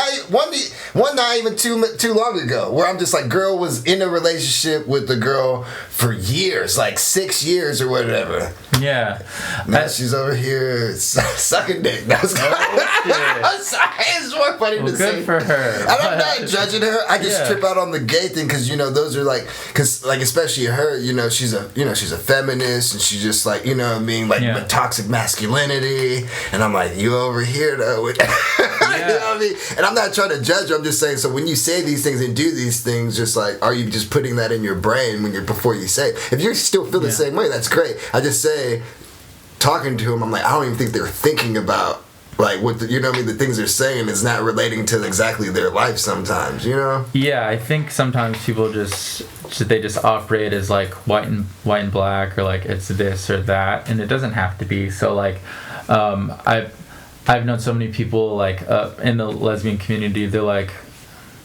One not even too long ago, where I'm just like, girl was in a relationship with the girl for years, like 6 years or whatever. Yeah. Now she's over here sucking dick. That was I'm sorry, it's more funny to say. Good for her. And I'm not judging her. I just trip out on the gay thing because, you know, those are like, because like especially her, you know, she's a feminist and she's just like, you know what I mean, like with toxic masculinity. And I'm like, you over here though. With you know what I mean? And I'm not trying to judge her. I'm just saying. So when you say these things and do these things, just like, are you just putting that in your brain before you say it? If you still feel the same way, that's great. I just say, talking to him, I'm like, I don't even think they're thinking about like what you know what I mean, the things they're saying is not relating to exactly their life sometimes, you know? Yeah, I think sometimes people just operate as like white and black, or like it's this or that, and it doesn't have to be. So like I've known so many people like in the lesbian community, they're like,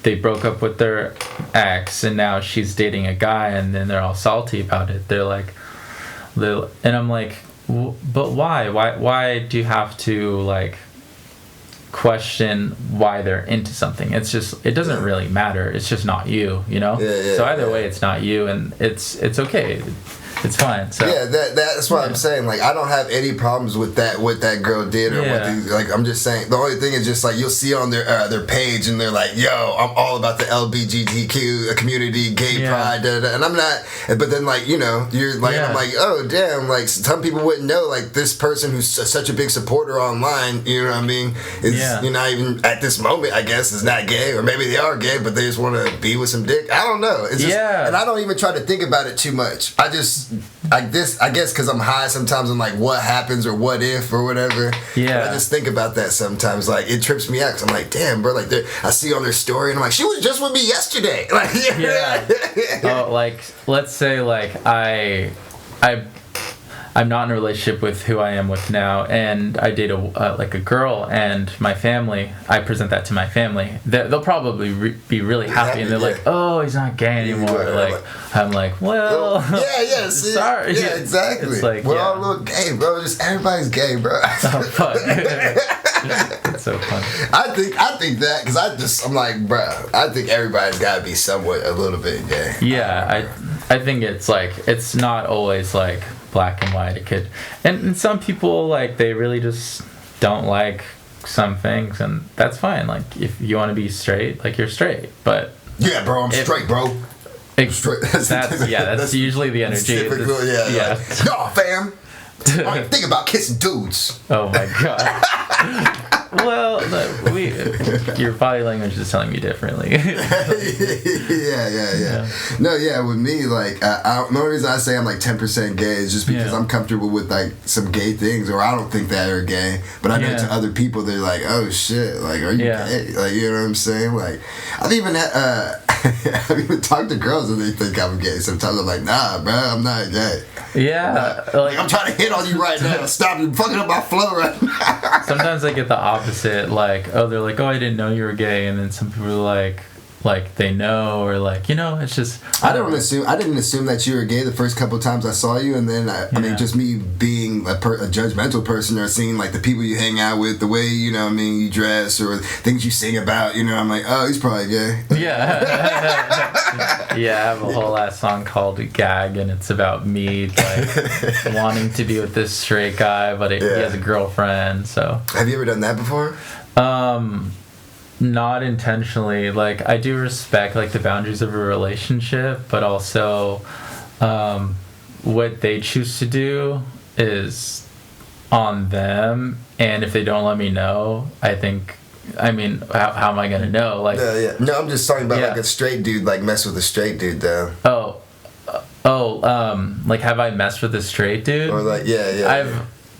they broke up with their ex and now she's dating a guy, and then they're all salty about it. And I'm like, but why do you have to like question why they're into something? It's just, it doesn't really matter. It's just not you know? So either way, it's not you, and it's okay. It's fine. So that's what I'm saying. Like, I don't have any problems with that. What that girl did, or like, I'm just saying. The only thing is just like, you'll see on their page, and they're like, "Yo, I'm all about the LGBTQ community, gay pride," and I'm not. But then, like, you know, you're like, I'm like, oh damn, like some people wouldn't know. Like, this person who's such a big supporter online, you know what I mean? Is you're not even at this moment, I guess, is not gay, or maybe they are gay, but they just want to be with some dick. I don't know. It's just, and I don't even try to think about it too much. I guess because I'm high sometimes, I'm like, what happens or what if or whatever. But I just think about that sometimes. Like, it trips me out because I'm like, damn, bro. Like, I see on their story and I'm like, she was just with me yesterday. Like, Oh, like, let's say like I'm not in a relationship with who I am with now, and I date a girl, and my family, I present that to my family. They'll probably be really happy, and they're like, "Oh, he's not gay anymore." I'm like, well, sorry. Yeah, exactly. It's like, we're all a little gay, bro. Just everybody's gay, bro. Oh, fuck. It's so funny. I think that because I'm like, bro, I think everybody's got to be somewhat a little bit gay. Yeah, I think it's like, it's not always like black and white. It could, and some people, like, they really just don't like some things, and that's fine. Like, if you want to be straight, like, you're straight. But yeah, bro, I'm straight, bro. Straight. That's usually the energy. Typical, No, fam. I don't think about kissing dudes. Oh my god. Well, your body language is telling me differently. Yeah. No, with me, like, the only reason I say I'm like 10% gay is just because I'm comfortable with like some gay things, or I don't think that are gay, but I know to other people they're like, oh shit, like, are you gay? Like, you know what I'm saying? Like, I've even talked to girls and they think I'm gay. Sometimes I'm like, nah, bro, I'm not gay. Yeah, like, I'm trying to hit on you right now. Stop you fucking up my flow right now. Sometimes I get the opposite. Like, oh, they're like, oh, I didn't know you were gay, and then some people are like they know, or like, you know, it's just, I didn't assume that you were gay the first couple times I saw you, and then I mean, just me being a judgmental person, or seeing like the people you hang out with, the way, you know what I mean, you dress, or things you sing about, you know, I'm like, oh, he's probably gay. I have a whole ass song called Gag, and it's about me like wanting to be with this straight guy, but he has a girlfriend. So have you ever done that before? Not intentionally. Like, I do respect like the boundaries of a relationship, but also what they choose to do is on them, and if they don't let me know, I mean, how am I gonna know? Like, no, I'm just talking about like a straight dude, like, mess with a straight dude though. Like, have I messed with a straight dude? Or like,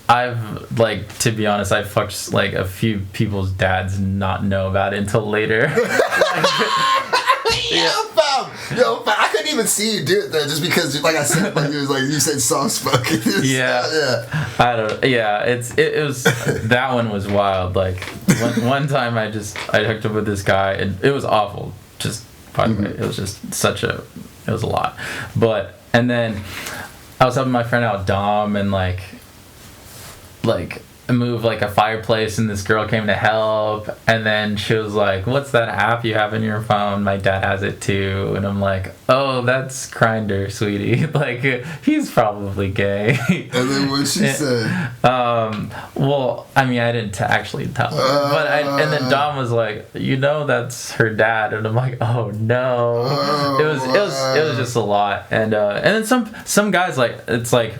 I've like, to be honest, I fucked like a few people's dads not know about it until later. Yo, I couldn't even see you do it though, just because, like I said, like, it was like you said, soft spoken. I don't. Yeah, it was that one was wild. Like, one time I hooked up with this guy, and it was awful. Just by the way, it was just such a it was a lot. But and then I was helping my friend out Dom and like move like a fireplace, and this girl came to help, and then she was like, what's that app you have in your phone? My dad has it too. And I'm like, oh, that's Grindr, sweetie. Like, he's probably gay. And then what she said? Well, I mean, I didn't actually tell her, but and then Dom was like, that's her dad. And I'm like, oh no. It was just a lot. And then some guys, like, it's like,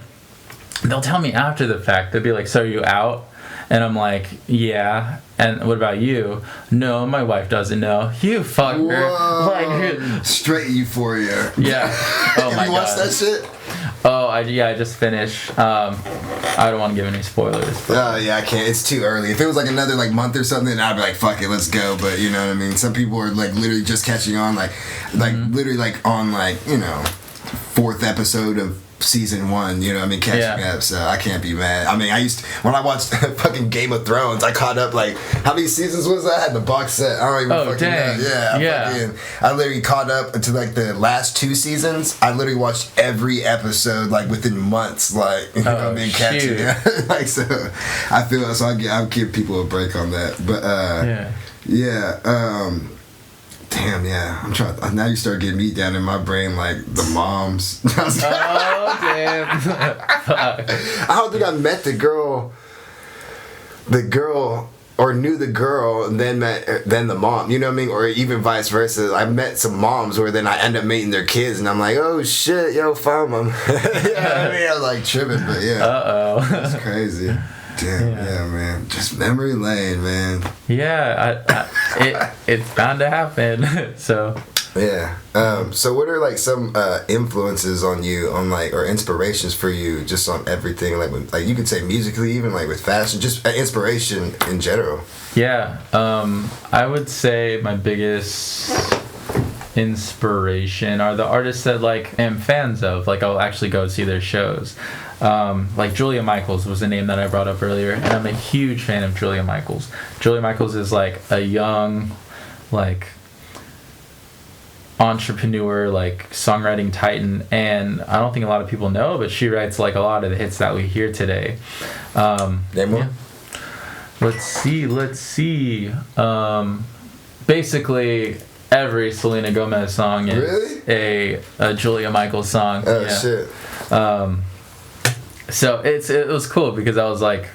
they'll tell me after the fact. They'll be like, so are you out? And I'm like, yeah. And what about you? No, my wife doesn't know. You fucker. Like, straight euphoria. Yeah. Oh my god. Have you watched that shit? Oh, I just finished. I don't want to give any spoilers. Oh yeah, I can't. It's too early. If it was like another like month or something, I'd be like, fuck it, let's go. But you know what I mean? Some people are like literally just catching on, like literally like on like, 4th episode of season 1, catching up, so I can't be mad. I mean, when I watched fucking Game of Thrones, I caught up, like, how many seasons was that? I had the box set. I don't even fucking know. Yeah. I literally caught up to, like, the last 2 seasons. I literally watched every episode, like, within months, like, catching it. Like, so, I feel, so I'll give people a break on that. But, damn, yeah. I'm trying. Now you start getting me down in my brain, like the moms. Oh, damn. I don't think I met the girl, or knew the girl, and then the mom. You know what I mean? Or even vice versa. I met some moms where then I end up meeting their kids, and I'm like, oh shit, yo, found them. You know what I mean? I was like tripping, but yeah. That's crazy. Damn, yeah, man. Just memory lane, man. Yeah, it's bound to happen. So. Yeah. So what are like some influences on you, on like, or inspirations for you, just on everything, like you could say musically, even like with fashion, just inspiration in general? Yeah. I would say my biggest inspiration are the artists that like I'm fans of. Like I'll actually go see their shows. Like Julia Michaels was the name that I brought up earlier, and I'm a huge fan of Julia Michaels. Julia Michaels is like a young, like, entrepreneur, like songwriting titan, and I don't think a lot of people know, but she writes like a lot of the hits that we hear today. Name one. Yeah. Let's see. Basically every Selena Gomez song is a Julia Michaels song. Oh shit. So it was cool because I was like,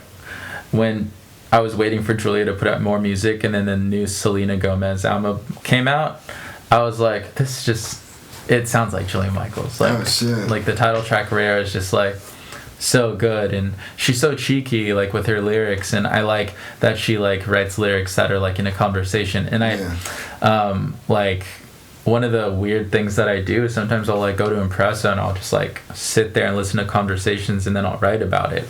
when I was waiting for Julia to put out more music, and then the new Selena Gomez album came out, I was like, it sounds like Julia Michaels. Like, oh shit. Like the title track Rare is just like so good, and she's so cheeky like with her lyrics, and I like that she like writes lyrics that are like in a conversation. And like one of the weird things that I do is sometimes I'll like go to Impressa and I'll just like sit there and listen to conversations, and then I'll write about it.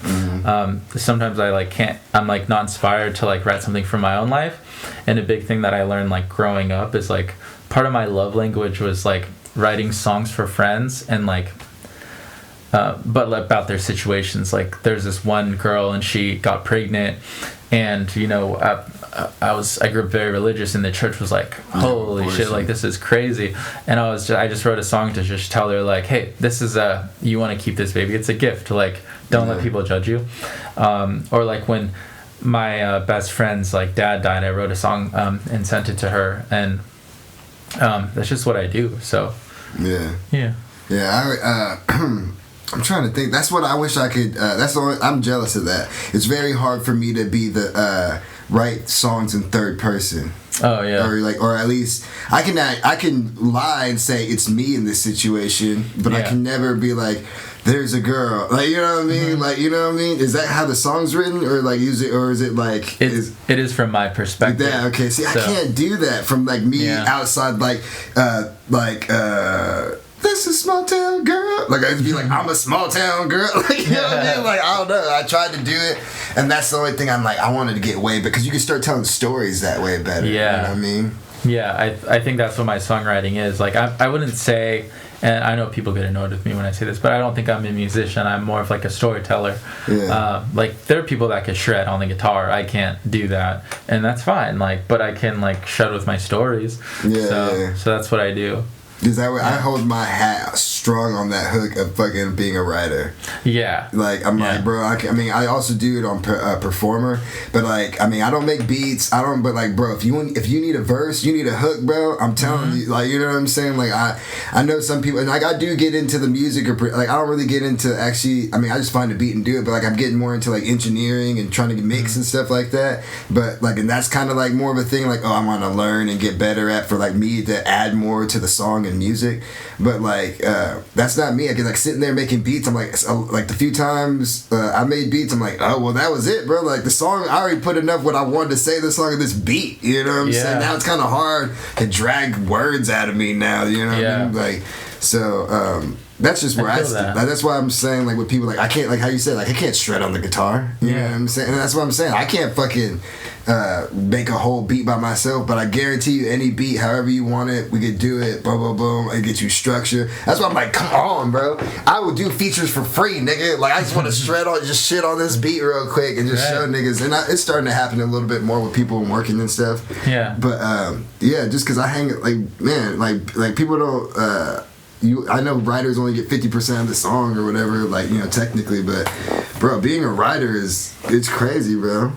Sometimes I like I'm like not inspired to like write something from my own life. And a big thing that I learned like growing up is like part of my love language was like writing songs for friends, and like but about their situations. Like there's this one girl, and she got pregnant, and I grew up very religious, and the church was like, holy shit, like this is crazy. And I just wrote a song to just tell her like, hey, this is you want to keep this baby, it's a gift, like don't let people judge you. Or like when my best friend's like dad died, I wrote a song and sent it to her, and that's just what I do. So I'm trying to think. That's what I wish I could. I'm jealous of that. It's very hard for me to be the write songs in third person. Oh yeah. Or at least I can lie and say it's me in this situation, but I can never be like, there's a girl. Like, you know what I mean? Mm-hmm. Like, you know what I mean? Is that how the song's written, or like is it like it is from my perspective? Yeah. Okay. See, so, I can't do that from like me outside. This is small town girl. Like I'd be like, I'm a small town girl. Like, you know what I mean? Like, I don't know. I tried to do it, and that's the only thing I'm like, I wanted to get away, because you can start telling stories that way better. Yeah. You know what I mean? Yeah, I think that's what my songwriting is. Like I wouldn't say, and I know people get annoyed with me when I say this, but I don't think I'm a musician. I'm more of like a storyteller. Yeah. Like there are people that can shred on the guitar. I can't do that, and that's fine. Like, but I can like shred with my stories. Yeah. So that's what I do. Because I hold my hat strong on that hook of fucking being a writer. Yeah. Like, I'm like, bro, I also do it on Performer, but like, I don't make beats, but like, bro, if you need a verse, you need a hook, bro, I'm telling you, like, you know what I'm saying? Like, I know some people, and like, I do get into the music, or like, I don't really get into actually, I just find a beat and do it, but like, I'm getting more into like engineering and trying to mix and stuff like that, but like, and that's kind of like more of a thing, like, oh, I want to learn and get better at, for like me to add more to the song and music, but like, that's not me. I get like sitting there making beats, I'm like the few times I made beats, I'm like, oh, well, that was it, bro. Like, the song, I already put enough what I wanted to say in the song in this beat, you know what I'm saying? Now it's kind of hard to drag words out of me now, you know what I mean? Like, so that's just where I stand. Like, that's why I'm saying, like, with people, like, I can't, like how you said, like, I can't shred on the guitar, you know what I'm saying? And that's what I'm saying, I can't fucking make a whole beat by myself, but I guarantee you, any beat, however you want it, we could do it, boom, boom, boom, and get you structure. That's why I'm like, come on, bro, I will do features for free, nigga. Like, I just want to just shit on this beat real quick and just show niggas, and it's starting to happen a little bit more with people working and stuff. Yeah. But just because I hang, like, man, like people don't. I know writers only get 50% of the song or whatever, like, you know, technically, but bro, being a writer it's crazy, bro.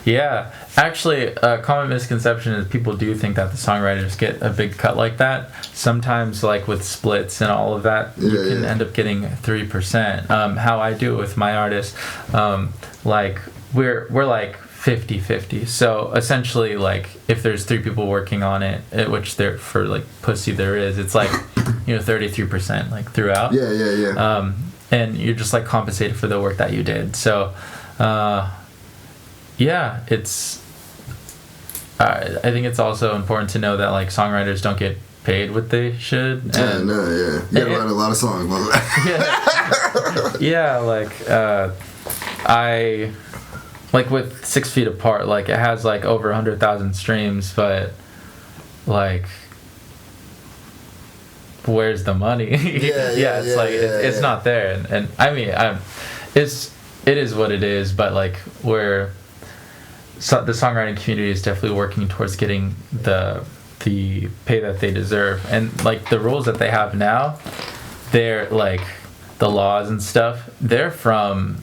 Yeah, actually, a common misconception is people do think that the songwriters get a big cut like that. Sometimes, like with splits and all of that, you can end up getting 3%. How I do it with my artists, like we're like 50-50. So essentially, like, if there's 3 people working on it, which there for like Pussy there is, it's like, you know, 33% like throughout. Yeah. And you're just like compensated for the work that you did. So, it's. I think it's also important to know that like songwriters don't get paid what they should. You gotta write a lot of songs. I. Like with 6 Feet Apart, like it has like over 100,000 streams, but like, where's the money? It's not there, and I mean, it is what it is, but like the songwriting community is definitely working towards getting the pay that they deserve, and like the rules that they have now, they're like the laws and stuff, they're from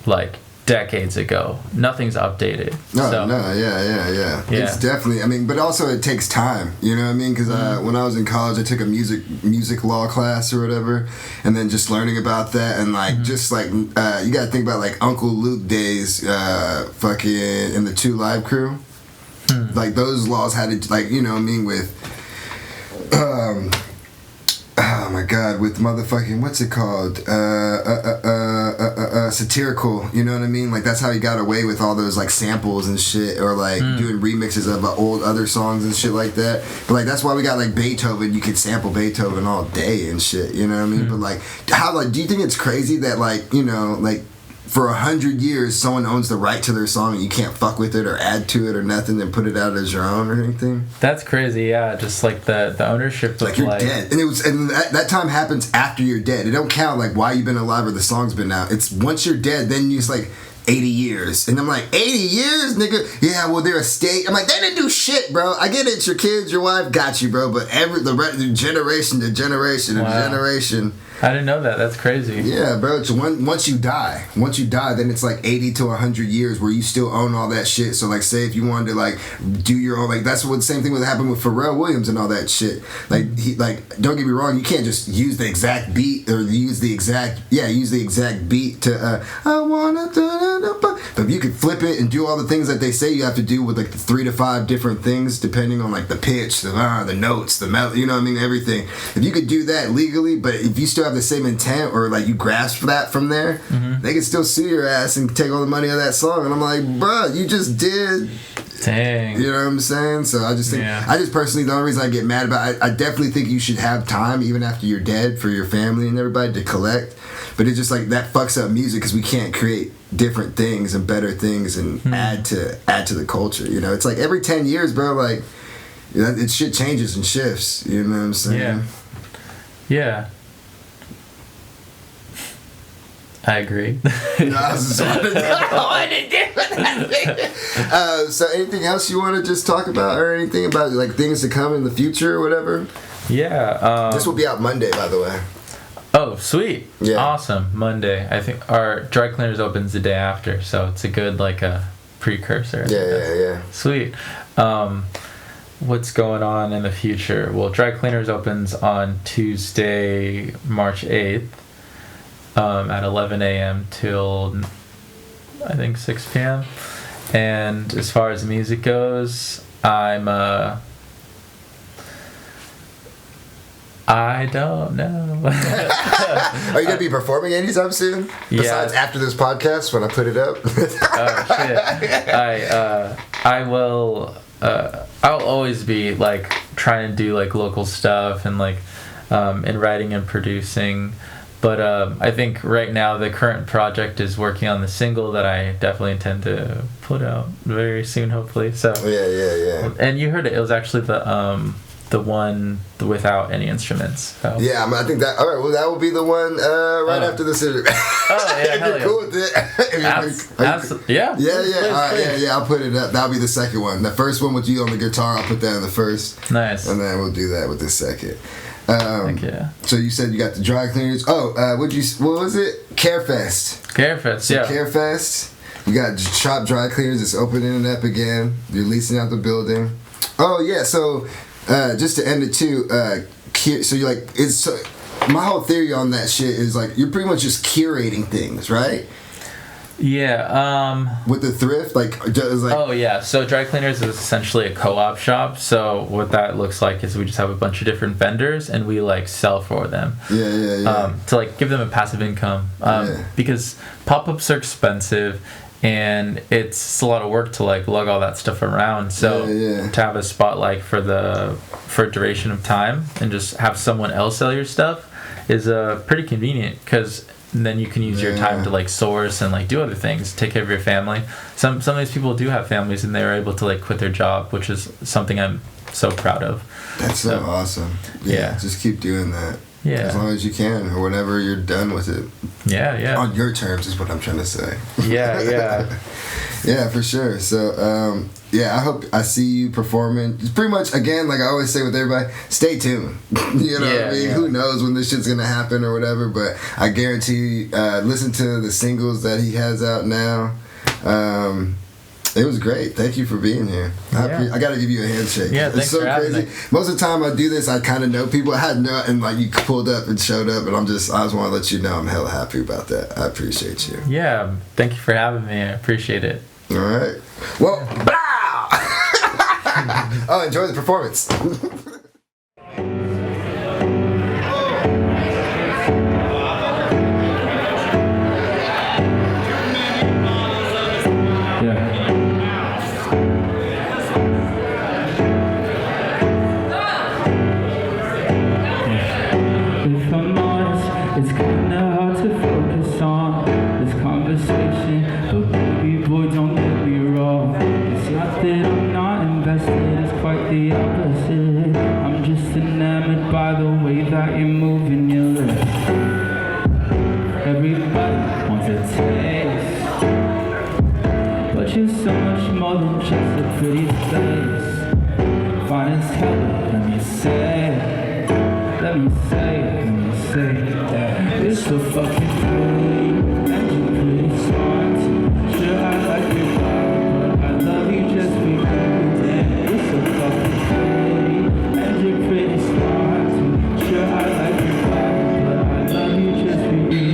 like decades ago. Nothing's updated. Yeah. It's definitely, but also it takes time, you know what I mean? Because when I was in college, I took a music law class or whatever, and then just learning about that, and like just like you gotta think about like Uncle Luke days, fucking in the 2 Live Crew, like those laws had to, like, you know what I mean, with oh my god, with motherfucking, what's it called? Satirical, you know what I mean? Like, that's how he got away with all those like samples and shit, or like doing remixes of old other songs and shit like that. But like, that's why we got like Beethoven, you could sample Beethoven all day and shit, you know what I mean? But like, how, like, do you think it's crazy that, like, you know, like, for 100 years, someone owns the right to their song and you can't fuck with it or add to it or nothing and put it out as your own or anything? That's crazy, yeah. Just like the ownership. Like, you're dead, and that time happens after you're dead. It don't count like why you've been alive or the song's been out. It's once you're dead, then it's like 80 years, and I'm like, 80 years, nigga? Yeah, well, they're a state. I'm like, they didn't do shit, bro. I get it, it's your kids, your wife, got you, bro. But the generation to generation to generation. I didn't know that. That's crazy. Yeah, bro. So once you die, then it's like 80 to 100 years where you still own all that shit. So like, say if you wanted to like do your own, like, that's what the same thing would happen with Pharrell Williams and all that shit. Like, don't get me wrong, you can't just use the exact beat or use the exact beat to I wanna but if you could flip it and do all the things that they say you have to do with like the 3 to 5 different things depending on like the pitch, the notes, the melody, you know what I mean, everything. If you could do that legally, but if you still have the same intent or like you grasp that from there, they can still sue your ass and take all the money of that song. And I'm like, bruh, you just did. Dang. You know what I'm saying? So I just think, I just personally, the only reason I get mad about it, I definitely think you should have time even after you're dead for your family and everybody to collect. But it's just like that fucks up music because we can't create different things and better things and add to the culture. You know, it's like every 10 years, bro, like, you know, shit changes and shifts. You know what I'm saying? Yeah. I agree. So anything else you want to just talk about or anything about like things to come in the future or whatever? Yeah. This will be out Monday, by the way. Oh, sweet. Yeah. Awesome. Monday. I think our dry cleaners opens the day after, so it's a good like a precursor. Yeah. Sweet. What's going on in the future? Well, dry cleaners opens on Tuesday, March 8th, at 11 a.m. till I think 6 p.m. And as far as music goes, I don't know. Are you going to be performing anytime soon? Yeah. Besides after this podcast when I put it up? Oh shit. I will I'll always be like trying to do like local stuff and like in writing and producing. But I think right now the current project is working on the single that I definitely intend to put out very soon, hopefully. So Yeah. And you heard it. It was actually the one without any instruments. So. Yeah, I think that. All right, well, that will be the one right after this interview. Oh yeah, if you're cool with it. Yeah. Yeah. I'll put it up. That'll be the second one. The first one with you on the guitar, I'll put that in the first. Nice. And then we'll do that with the second. Heck yeah. So you said you got the dry cleaners. Oh, what was it? Carefest. Carefest, yeah. Carefest. You got Shop Dry Cleaners. It's opening it up again. You're leasing out the building. Oh yeah. So just to end it too. So you're like my whole theory on that shit is like you're pretty much just curating things, right? Yeah. With the thrift, like. Oh yeah. So dry cleaners is essentially a co-op shop. So what that looks like is we just have a bunch of different vendors and we like sell for them. Yeah. To like give them a passive income. Because pop-ups are expensive and it's a lot of work to like lug all that stuff around. So to have a spot like for a duration of time and just have someone else sell your stuff is pretty convenient because then you can use your time to like source and like do other things, take care of your family. Some of these people do have families and they're able to like quit their job, which is something I'm so proud of. That's so awesome. Yeah, just keep doing that. Yeah. As long as you can, or whenever you're done with it. Yeah. On your terms is what I'm trying to say. Yeah. Yeah, for sure. So, I hope I see you performing. It's pretty much, again, like I always say with everybody, stay tuned. You know what I mean? Yeah. Who knows when this shit's going to happen or whatever, but I guarantee listen to the singles that he has out now. It was great. Thank you for being here. I got to give you a handshake. Yeah, thanks for having me. Most of the time I do this, I kind of know people. I had no, and like you pulled up and showed up, and I just want to let you know I'm hella happy about that. I appreciate you. Yeah, thank you for having me. I appreciate it. All right. Well, oh, enjoy the performance. It's kinda hard to focus on this conversation, but baby boy, don't get me wrong. It's not that I'm not invested, it's quite the opposite. I'm just enamored by the way that you're moving your lips. Everybody wants a taste, but you're so much more than just a pretty face. Fine as hell, let me say that you're so fucking pretty, and you're pretty smart. Sure, I like your vibe, but I love you just for you. You're so fucking pretty, and you're pretty smart. Sure, I like your vibe, but I love you just for you.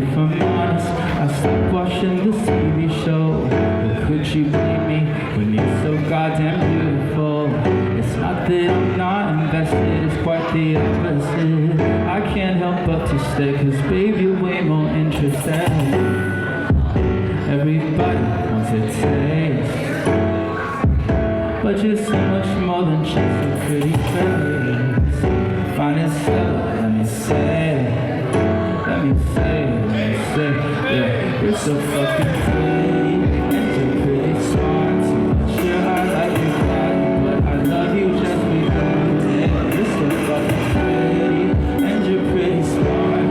If I'm honest, I stopped watching the TV show. But could you blame me when you're so goddamn beautiful? It's not that I'm not invested, it's quite the opposite. I can't help but to stay, cause babe, you're way more interesting. Everybody wants a taste, but you're so much more than just a pretty face. Fine as hell, let me say, yeah, you're so fucking pretty, and you're pretty smart. Sure, I like your body, but I love you just for you. You're so fucking pretty, and you're pretty smart.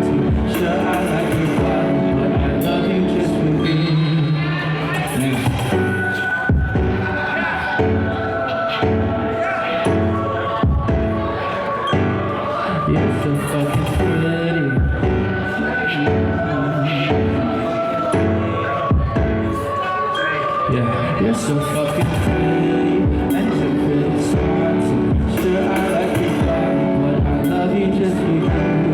Sure, I like your body, but I love you just for you. Yeah. so fucking pretty, and you're pretty smart too. Sure, I like your body, but I love you just for you.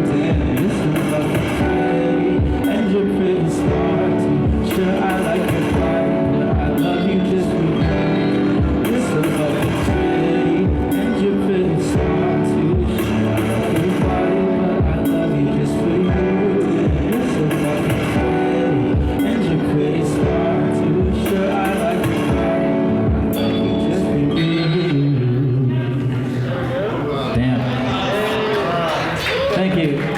Damn, you're so fucking pretty, and you're pretty smart too. Sure, I like your body, but I love you just for you. You're so fucking pretty, and you're pretty smart too. Sure, I like your body, but I love you just for you. You're so fucking pretty, and you're pretty smart too. Sure, I like your body, but I love you just for you. Damn. Thank you.